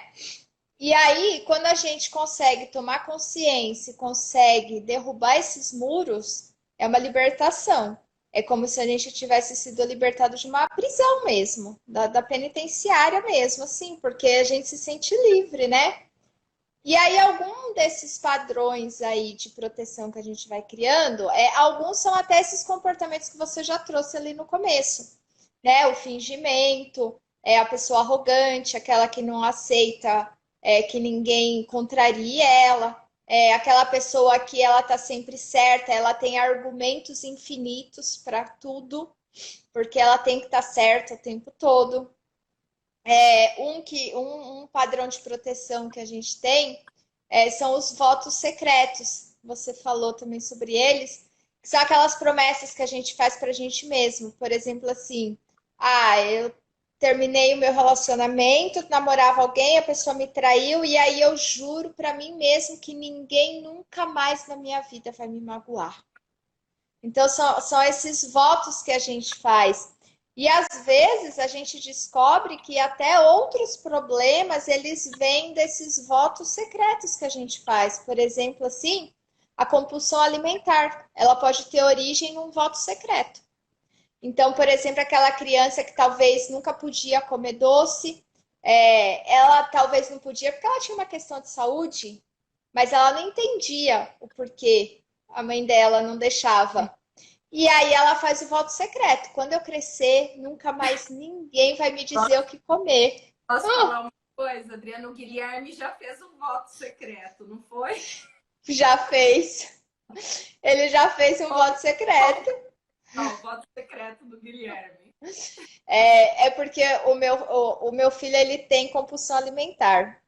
E aí, quando a gente consegue tomar consciência, consegue derrubar esses muros, é uma libertação. É como se a gente tivesse sido libertado de uma prisão mesmo, da penitenciária mesmo, assim, porque a gente se sente livre, né? E aí, algum desses padrões aí de proteção que a gente vai criando, alguns são até esses comportamentos que você já trouxe ali no começo, né? O fingimento, a pessoa arrogante, aquela que não aceita que ninguém contrarie ela, aquela pessoa que ela tá sempre certa, ela tem argumentos infinitos para tudo, porque ela tem que estar certa o tempo todo. Um padrão de proteção que a gente tem são os votos secretos. Você falou também sobre eles, que são aquelas promessas que a gente faz para a gente mesmo. Por exemplo, assim, eu terminei o meu relacionamento, namorava alguém, a pessoa me traiu, e aí eu juro para mim mesmo que ninguém nunca mais na minha vida vai me magoar. Então, são esses votos que a gente faz. E às vezes a gente descobre que até outros problemas eles vêm desses votos secretos que a gente faz. Por exemplo, assim, a compulsão alimentar, ela pode ter origem num voto secreto. Então, por exemplo, aquela criança que talvez nunca podia comer doce, ela talvez não podia porque ela tinha uma questão de saúde, mas ela não entendia o porquê a mãe dela não deixava. E aí ela faz o voto secreto. Quando eu crescer, nunca mais ninguém vai me dizer o que comer. Posso falar uma coisa? Adriano Guilherme já fez um voto secreto, não foi? Já fez. Ele já fez um voto secreto. Não, o voto secreto do Guilherme. Porque o meu filho ele tem compulsão alimentar.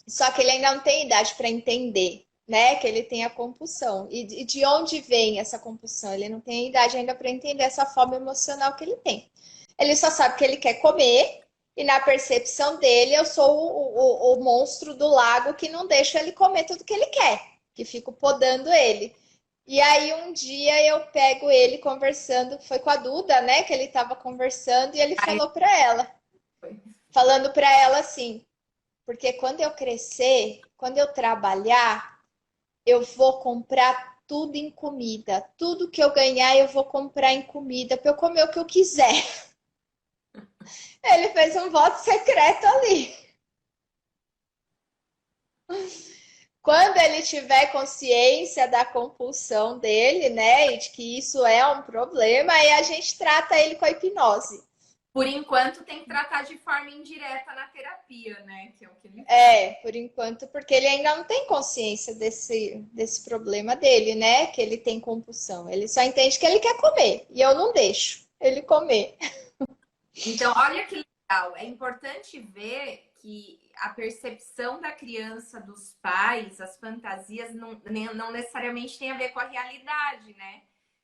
Só que ele ainda não tem idade para entender, né? Que ele tem a compulsão. E de onde vem essa compulsão? Ele não tem idade ainda para entender essa fome emocional que ele tem. Ele só sabe que ele quer comer, e na percepção dele, eu sou o monstro do lago que não deixa ele comer tudo que ele quer, que fico podando ele. E aí um dia eu pego ele conversando, foi com a Duda, né? Que ele estava conversando, e ele falou para ela, falando para ela assim, porque quando eu crescer, quando eu trabalhar, eu vou comprar tudo em comida. Tudo que eu ganhar, eu vou comprar em comida para eu comer o que eu quiser. Ele fez um voto secreto ali. Quando ele tiver consciência da compulsão dele, né, e de que isso é um problema, aí a gente trata ele com a hipnose. Por enquanto tem que tratar de forma indireta na terapia, né? Que é o que ele por enquanto, porque ele ainda não tem consciência desse problema dele, né? Que ele tem compulsão. Ele só entende que ele quer comer. E eu não deixo ele comer. Então, olha que legal. É importante ver que a percepção da criança dos pais, as fantasias, não necessariamente tem a ver com a realidade, né?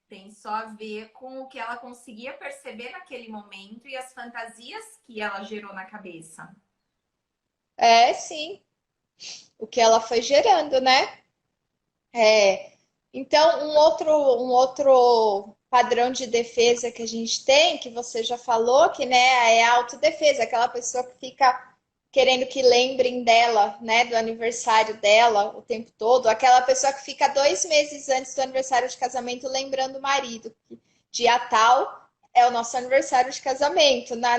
Tem só a ver com o que ela conseguia perceber naquele momento e as fantasias que ela gerou na cabeça. Sim. O que ela foi gerando, né? Então, um outro padrão de defesa que a gente tem, que você já falou, que né, é a autodefesa, aquela pessoa que fica querendo que lembrem dela, né, do aniversário dela o tempo todo, aquela pessoa que fica 2 meses antes do aniversário de casamento lembrando o marido, que dia tal É o nosso aniversário de casamento, né?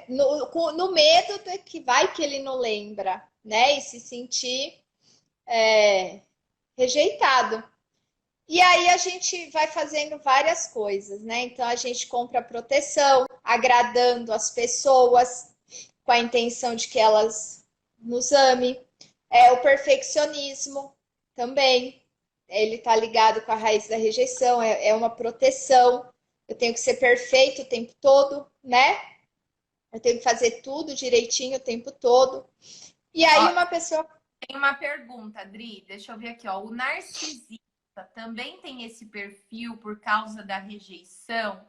No medo de que vai que ele não lembra, né? E se sentir rejeitado. E aí a gente vai fazendo várias coisas, né? Então a gente compra proteção, agradando as pessoas com a intenção de que elas nos amem. O perfeccionismo também, ele está ligado com a raiz da rejeição, é uma proteção. Eu tenho que ser perfeito o tempo todo, né? Eu tenho que fazer tudo direitinho o tempo todo. E aí Ó, uma pessoa. tem uma pergunta, Adri, deixa eu ver aqui, ó. O narcisista também tem esse perfil por causa da rejeição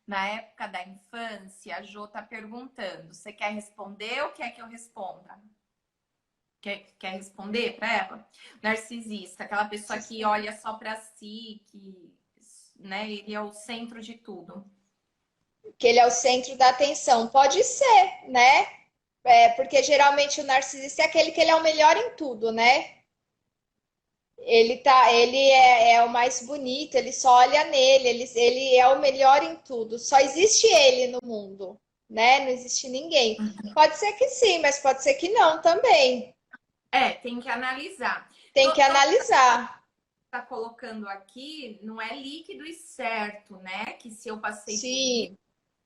na época da infância? A Jo tá perguntando. Você quer responder ou quer que eu responda? Quer responder para ela? Narcisista, aquela pessoa que olha só para si, que, né, ele é o centro de tudo. Que ele é o centro da atenção. Pode ser, né? Porque geralmente o narcisista é aquele que ele é o melhor em tudo, né? Ele é o mais bonito, ele só olha nele, ele é o melhor em tudo. Só existe ele no mundo, né? Não existe ninguém. Pode ser que sim, mas pode ser que não também. Tem que analisar. Tem que analisar. Tá colocando aqui não é líquido e certo, né? Que se eu passei por Sim,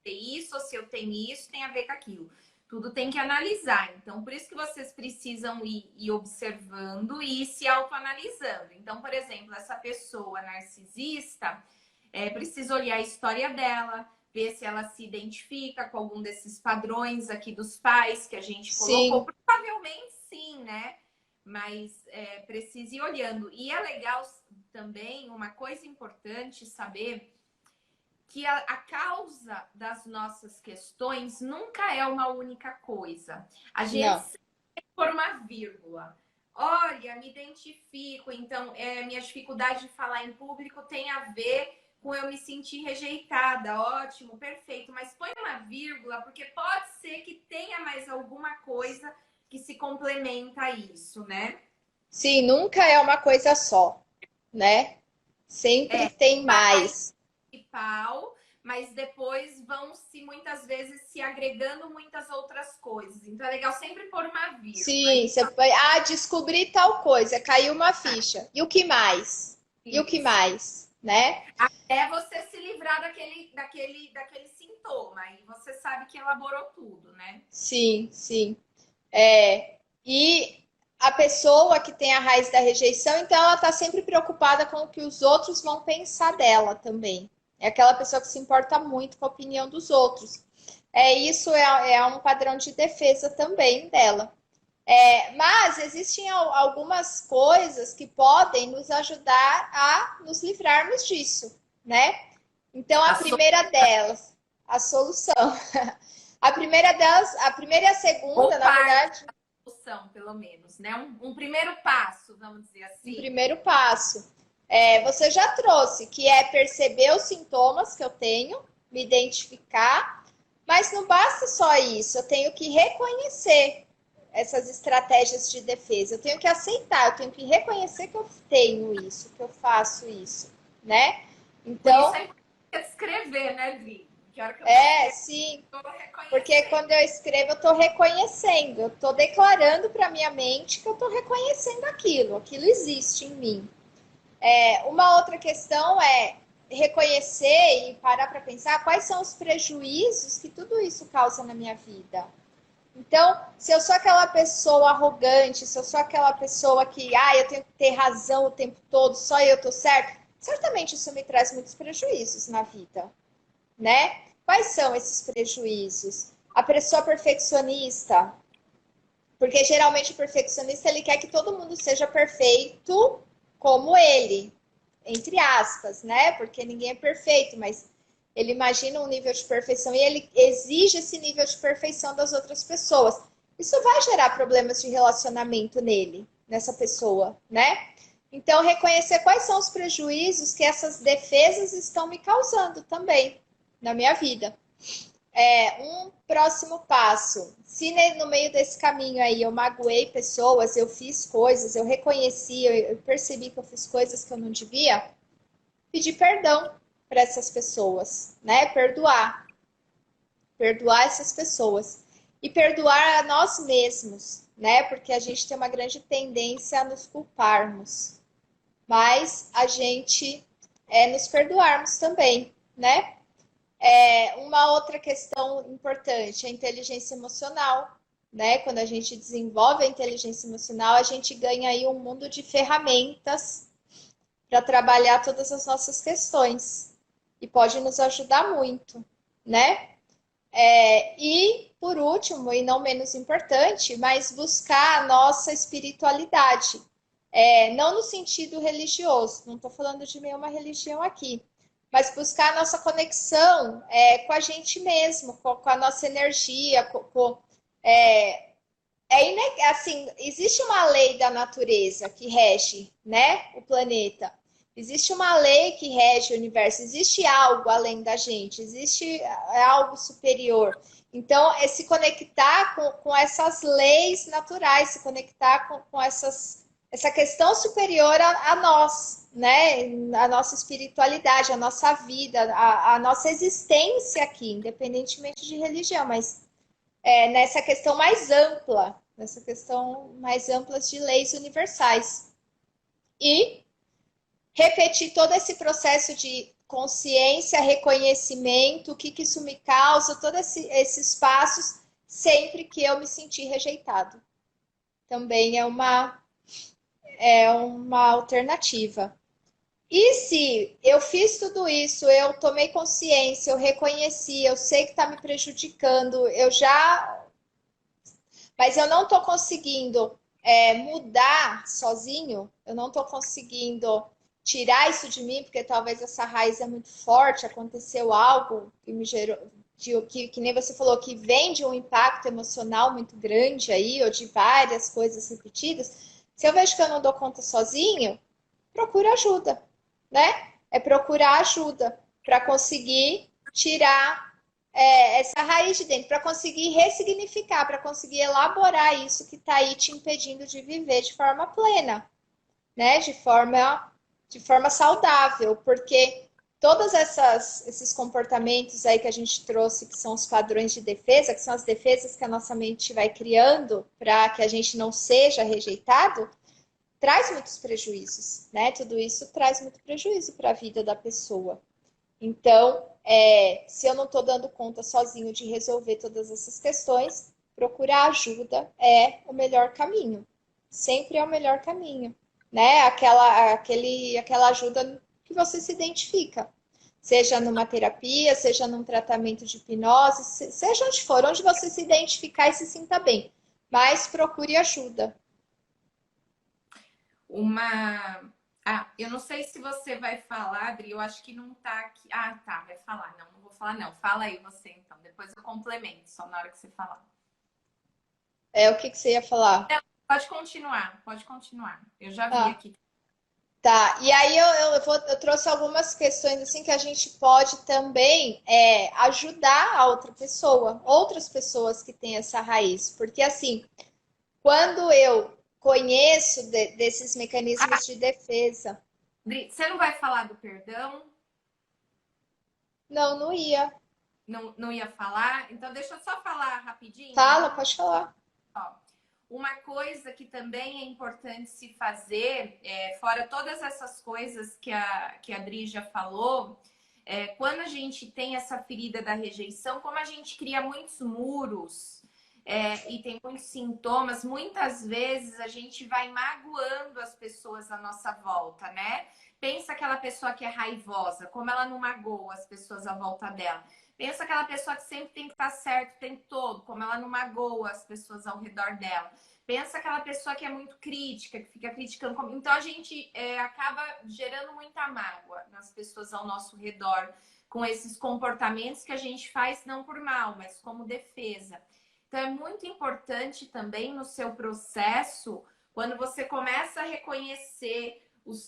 isso, ou se eu tenho isso, tem a ver com aquilo. Tudo tem que analisar. Então, por isso que vocês precisam ir observando e ir se autoanalisando. Então, por exemplo, essa pessoa narcisista precisa olhar a história dela, ver se ela se identifica com algum desses padrões aqui dos pais que a gente colocou. sim, Provavelmente sim, né? Mas precisa ir olhando. E é legal também, uma coisa importante saber que a causa das nossas questões nunca é uma única coisa. A gente não. sempre por uma vírgula. Olha, me identifico, então minha dificuldade de falar em público tem a ver com eu me sentir rejeitada. Ótimo, perfeito, mas põe uma vírgula, porque pode ser que tenha mais alguma coisa que se complementa a isso, né? Sim, nunca é uma coisa só, né? Sempre tem mais. Principal, mas depois vão se muitas vezes se agregando muitas outras coisas. Então é legal sempre pôr uma vírgula. Sim, você foi. Ah, descobri tal coisa, caiu uma ficha. E o que mais? E o que Isso. mais? Né? Até você se livrar daquele sintoma. E você sabe que elaborou tudo, né? Sim, sim. E a pessoa que tem a raiz da rejeição, então ela está sempre preocupada com o que os outros vão pensar dela também. É aquela pessoa que se importa muito com a opinião dos outros. Isso é um padrão de defesa também dela. Mas existem algumas coisas que podem nos ajudar a nos livrarmos disso, né? Então, a primeira delas, a solução. A primeira delas, a primeira e a segunda, Ou na parte verdade, da solução, pelo menos, né? Um primeiro passo, vamos dizer um assim. primeiro passo. Você já trouxe, que é perceber os sintomas que eu tenho, me identificar, mas não basta só isso, eu tenho que reconhecer essas estratégias de defesa, eu tenho que aceitar, eu tenho que reconhecer que eu tenho isso, que eu faço isso, né? Por isso Então, é importante escrever, né, Dri? Que hora que eu sim, tô porque reconhecendo. quando eu escrevo, eu estou reconhecendo, eu estou declarando para minha mente que eu estou reconhecendo aquilo existe em mim. Uma outra questão é reconhecer e parar para pensar quais são os prejuízos que tudo isso causa na minha vida. Então, se eu sou aquela pessoa arrogante, se eu sou aquela pessoa que, eu tenho que ter razão o tempo todo, só eu tô certo, certamente isso me traz muitos prejuízos na vida, né? Quais são esses prejuízos? A pessoa perfeccionista, porque geralmente o perfeccionista ele quer que todo mundo seja perfeito como ele, entre aspas, né? Porque ninguém é perfeito, mas ele imagina um nível de perfeição e ele exige esse nível de perfeição das outras pessoas. Isso vai gerar problemas de relacionamento nele, nessa pessoa, né? Então, reconhecer quais são os prejuízos que essas defesas estão me causando também na minha vida. Um próximo passo. Se no meio desse caminho aí eu magoei pessoas, eu fiz coisas, eu reconheci, eu percebi que eu fiz coisas que eu não devia, pedir perdão. para essas pessoas, né? Perdoar essas pessoas e perdoar a nós mesmos, né? Porque a gente tem uma grande tendência a nos culparmos, mas a gente nos perdoarmos também, né? Uma outra questão importante é a inteligência emocional, né? Quando a gente desenvolve a inteligência emocional, a gente ganha aí um mundo de ferramentas para trabalhar todas as nossas questões e pode nos ajudar muito, né? E por último, e não menos importante, mas buscar a nossa espiritualidade. Não no sentido religioso, não estou falando de nenhuma religião aqui, mas buscar a nossa conexão com a gente mesmo, com a nossa energia, assim, existe uma lei da natureza que rege, né, o planeta. Existe uma lei que rege o universo, existe algo além da gente, existe algo superior. Então, é se conectar com essas leis naturais, se conectar com essa questão superior a nós, né? A nossa espiritualidade, a nossa vida, a nossa existência aqui, independentemente de religião, mas nessa questão mais ampla, nessa questão mais ampla de leis universais. E repetir todo esse processo de consciência, reconhecimento, o que isso me causa, todos esses passos, sempre que eu me sentir rejeitado. Também é uma alternativa. E se eu fiz tudo isso, eu tomei consciência, eu reconheci, eu sei que está me prejudicando, mas eu não estou conseguiendo mudar sozinho, eu não estou conseguindo tirar isso de mim, porque talvez essa raiz é muito forte, aconteceu algo que me gerou, que nem você falou, que vem de um impacto emocional muito grande aí, ou de várias coisas repetidas. Se eu vejo que eu não dou conta sozinho, procura ajuda, né? É procurar ajuda para conseguir tirar essa raiz de dentro, para conseguir ressignificar, para conseguir elaborar isso que está aí te impedindo de viver de forma plena, né? De forma saudável, porque todos esses comportamentos aí que a gente trouxe, que são os padrões de defesa, que são as defesas que a nossa mente vai criando para que a gente não seja rejeitado, traz muitos prejuízos, né? Tudo isso traz muito prejuízo para a vida da pessoa. Então, se eu não estou dando conta sozinho de resolver todas essas questões, procurar ajuda é o melhor caminho. Sempre é o melhor caminho, né? Aquela ajuda que você se identifica. Seja numa terapia, seja num tratamento de hipnose, seja onde for, onde você se identificar e se sinta bem. Mas procure ajuda. Eu não sei se você vai falar, Adri, eu acho que não tá aqui. Ah, tá, vai falar. Não vou falar, não. Fala aí você, então. Depois eu complemento, só na hora que você falar. O que você ia falar? Não, pode continuar, pode continuar. Eu já vi Ah, aqui. tá. E aí eu trouxe algumas questões assim que a gente pode também ajudar a outra pessoa, outras pessoas que têm essa raiz. Porque assim, quando eu conheço desses Ah, mecanismos de defesa, Adri, você não vai falar do perdão? não, não ia. Não, não ia falar? Então, deixa eu só falar rapidinho. Fala, pode falar. Ó, uma coisa que também é importante se fazer, fora todas essas coisas que a Adri já falou, quando a gente tem essa ferida da rejeição, como a gente cria muitos muros e tem muitos sintomas, muitas vezes a gente vai magoando as pessoas à nossa volta, né? Pensa aquela pessoa que é raivosa, como ela não magoa as pessoas à volta dela. Pensa aquela pessoa que sempre tem que estar certo o tempo todo, como ela não magoa as pessoas ao redor dela. Pensa aquela pessoa que é muito crítica, que fica criticando. Então a gente acaba gerando muita mágoa nas pessoas ao nosso redor com esses comportamentos que a gente faz não por mal, mas como defesa. Então é muito importante também no seu processo, quando você começa a reconhecer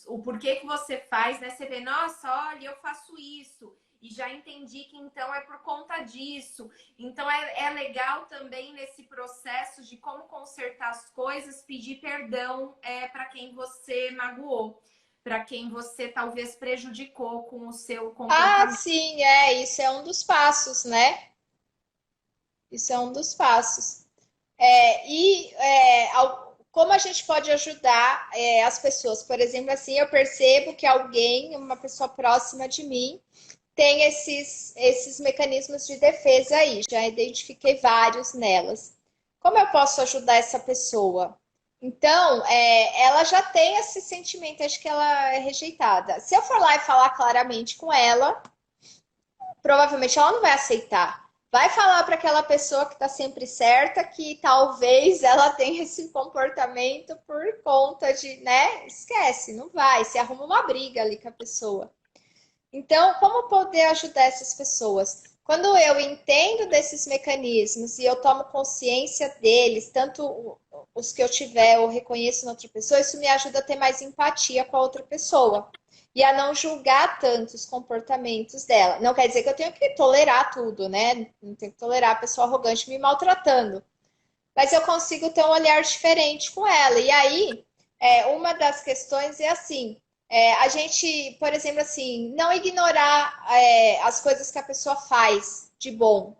o porquê que você faz, né? Você vê, nossa, olha, eu faço isso. E já entendi que então é por conta disso. Então é legal também nesse processo de como consertar as coisas, pedir perdão para quem você magoou. para quem você talvez prejudicou com o seu Ah, comportamento. sim, isso é um dos passos, né? Isso é um dos passos. Como a gente pode ajudar as pessoas? Por exemplo, assim, eu percebo que alguém, uma pessoa próxima de mim, tem esses mecanismos de defesa aí. Já identifiquei vários nelas. Como eu posso ajudar essa pessoa? Então, ela já tem esse sentimento, acho que ela é rejeitada. Se eu for lá e falar claramente com ela, provavelmente ela não vai aceitar. Vai falar para aquela pessoa que está sempre certa que talvez ela tenha esse comportamento por conta de, né? Esquece, não vai. Se arruma uma briga ali com a pessoa. Então, como poder ajudar essas pessoas? Quando eu entendo desses mecanismos e eu tomo consciência deles, tanto os que eu tiver ou reconheço na outra pessoa, isso me ajuda a ter mais empatia com a outra pessoa e a não julgar tanto os comportamentos dela. Não quer dizer que eu tenho que tolerar tudo, né? Não tenho que tolerar a pessoa arrogante me maltratando, mas eu consigo ter um olhar diferente com ela. E aí, uma das questões é assim: a gente, por exemplo, assim, não ignorar as coisas que a pessoa faz de bom.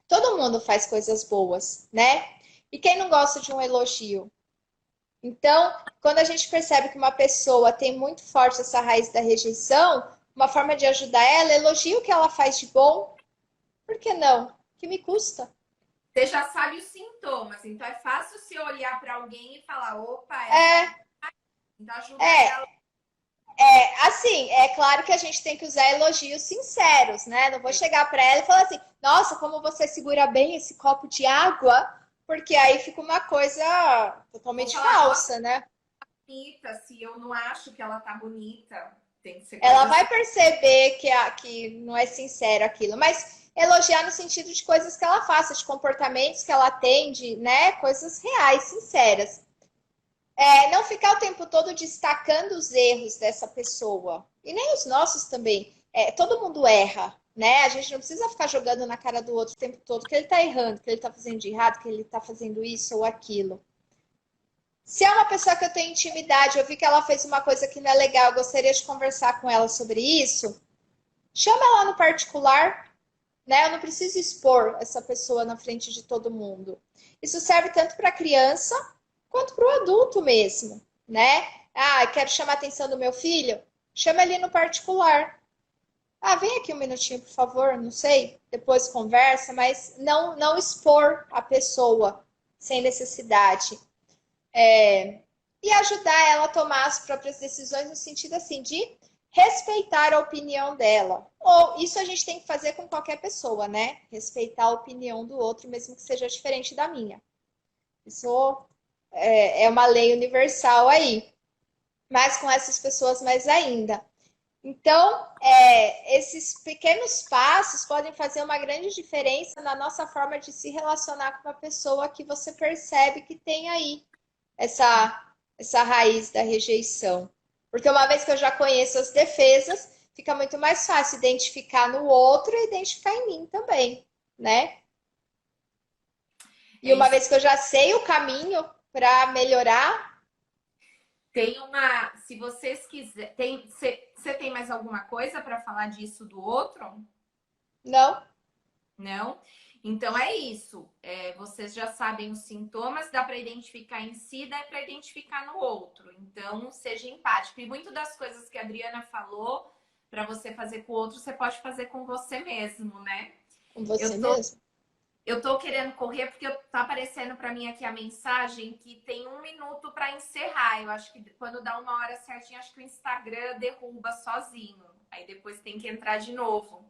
Todo mundo faz coisas boas, né? E quem não gosta de um elogio? Então, quando a gente percebe que uma pessoa tem muito forte essa raiz da rejeição, uma forma de ajudar ela, elogia o que ela faz de bom. Por que não? Que me custa? Você já sabe os sintomas, então é fácil se olhar para alguém e falar: opa, essa É, aqui, então ajuda ela. é, assim, é claro que a gente tem que usar elogios sinceros, né? Não vou chegar para ela e falar assim: nossa, como você segura bem esse copo de água, porque aí fica uma coisa Vou totalmente falar: nossa, falsa, né? bonita, se eu não acho que ela tá bonita. Tem que ser Ela coisa assim. vai perceber que não é sincero aquilo, mas elogiar no sentido de coisas que ela faça, de comportamentos que ela tem, de, né, coisas reais, sinceras. Não ficar o tempo todo destacando os erros dessa pessoa. E nem os nossos também. Todo mundo erra, né? A gente não precisa ficar jogando na cara do outro o tempo todo que ele tá errando, que ele tá fazendo de errado, que ele tá fazendo isso ou aquilo. Se é uma pessoa que eu tenho intimidade, eu vi que ela fez uma coisa que não é legal, eu gostaria de conversar com ela sobre isso, chama ela no particular, né? Eu não preciso expor essa pessoa na frente de todo mundo. Isso serve tanto para a criança quanto para o adulto mesmo, né? Ah, quero chamar a atenção do meu filho? Chama ele no particular. Ah, vem aqui um minutinho, por favor, não sei, depois conversa, mas não expor a pessoa sem necessidade. E ajudar ela a tomar as próprias decisões no sentido assim de respeitar a opinião dela. Ou isso a gente tem que fazer com qualquer pessoa, né? Respeitar a opinião do outro, mesmo que seja diferente da minha. Isso é uma lei universal aí, mas com essas pessoas mais ainda. Então, esses pequenos passos podem fazer uma grande diferença na nossa forma de se relacionar com uma pessoa que você percebe que tem aí essa raiz da rejeição. Porque uma vez que eu já conheço as defesas, fica muito mais fácil identificar no outro e identificar em mim também, né? E É uma isso. vez que eu já sei o caminho para melhorar, Tem uma. Se vocês quiserem. Você tem mais alguma coisa para falar disso do outro? não. Não? Então é isso. Vocês já sabem os sintomas, dá para identificar em si, dá para identificar no outro. Então, seja empático. E muito das coisas que a Adriana falou para você fazer com o outro, você pode fazer com você mesmo, né? Com você Eu tô, mesmo. eu tô querendo correr porque tá aparecendo para mim aqui a mensagem que tem 1 minuto para encerrar. Eu acho que quando dá 1 hora certinha, acho que o Instagram derruba sozinho. Aí depois tem que entrar de novo.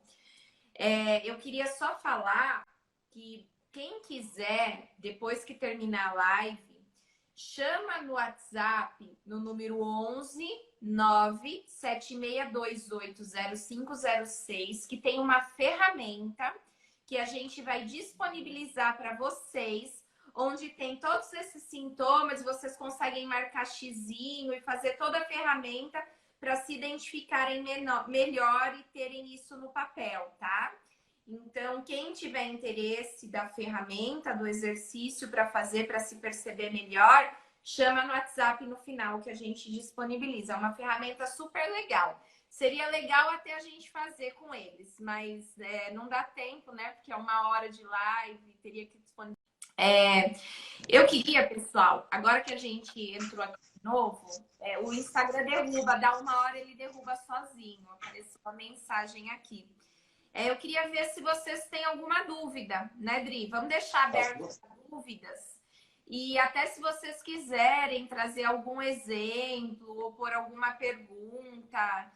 Eu queria só falar que quem quiser, depois que terminar a live, chama no WhatsApp no número 11 976280506, que tem uma ferramenta que a gente vai disponibilizar para vocês, onde tem todos esses sintomas, vocês conseguem marcar xizinho e fazer toda a ferramenta para se identificarem melhor e terem isso no papel, tá? Então, quem tiver interesse da ferramenta, do exercício para fazer, para se perceber melhor, chama no WhatsApp no final que a gente disponibiliza. É uma ferramenta super legal. Seria legal até a gente fazer com eles, mas não dá tempo, né? Porque é 1 hora de live, teria que disponibilizar. Eu queria, pessoal, agora que a gente entrou aqui de novo, o Instagram derruba, dá 1 hora ele derruba sozinho. Apareceu uma mensagem aqui. Eu queria ver se vocês têm alguma dúvida, né, Dri? Vamos deixar aberto as dúvidas. E até se vocês quiserem trazer algum exemplo ou pôr alguma pergunta,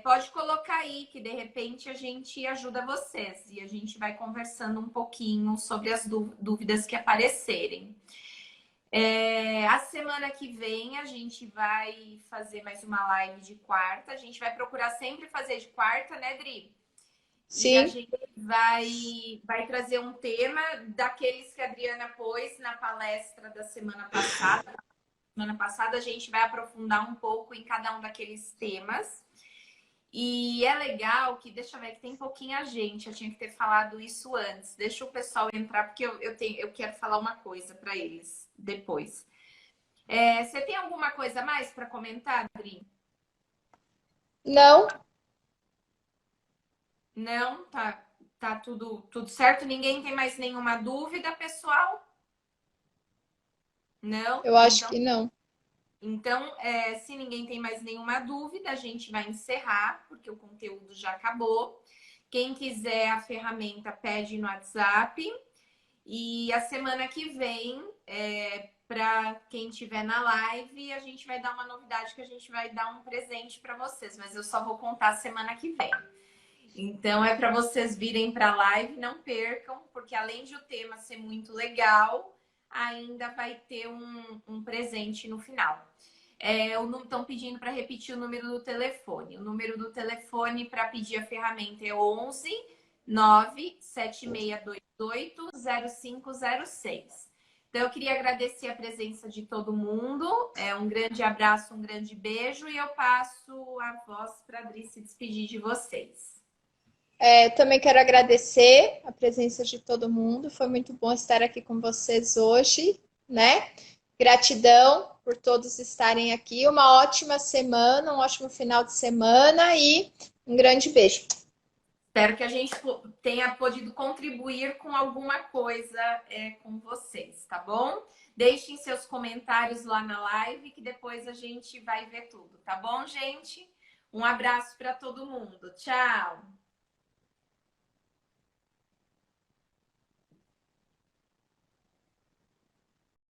pode colocar aí, que de repente a gente ajuda vocês. E a gente vai conversando um pouquinho sobre as dúvidas que aparecerem. A semana que vem a gente vai fazer mais uma live de quarta. A gente vai procurar sempre fazer de quarta, né, Dri? E a Sim. gente vai trazer um tema daqueles que a Adriana pôs na palestra da semana passada. Semana passada a gente vai aprofundar um pouco em cada um daqueles temas. E é legal que, deixa eu ver, que tem pouquinha gente. Eu tinha que ter falado isso antes. Deixa o pessoal entrar, porque eu quero falar uma coisa para eles depois. Você tem alguma coisa a mais para comentar, Adri? Não, Não? Tá tudo certo? Ninguém tem mais nenhuma dúvida, pessoal? Não? eu acho que não. Então, se ninguém tem mais nenhuma dúvida, a gente vai encerrar, porque o conteúdo já acabou. Quem quiser a ferramenta, pede no WhatsApp. E a semana que vem, para quem estiver na live, a gente vai dar uma novidade que a gente vai dar um presente para vocês, mas eu só vou contar semana que vem. Então, é para vocês virem para a live, não percam, porque além de o tema ser muito legal, ainda vai ter um presente no final. Estão pedindo para repetir o número do telefone. O número do telefone para pedir a ferramenta é 11 97628 0506. Então, eu queria agradecer a presença de todo mundo. Um grande abraço, um grande beijo. E eu passo a voz para a Adri se despedir de vocês. Também quero agradecer a presença de todo mundo. Foi muito bom estar aqui com vocês hoje, né? Gratidão por todos estarem aqui. Uma ótima semana, um ótimo final de semana e um grande beijo. Espero que a gente tenha podido contribuir com alguma coisa com vocês, tá bom? Deixem seus comentários lá na live que depois a gente vai ver tudo, tá bom, gente? Um abraço para todo mundo. Tchau!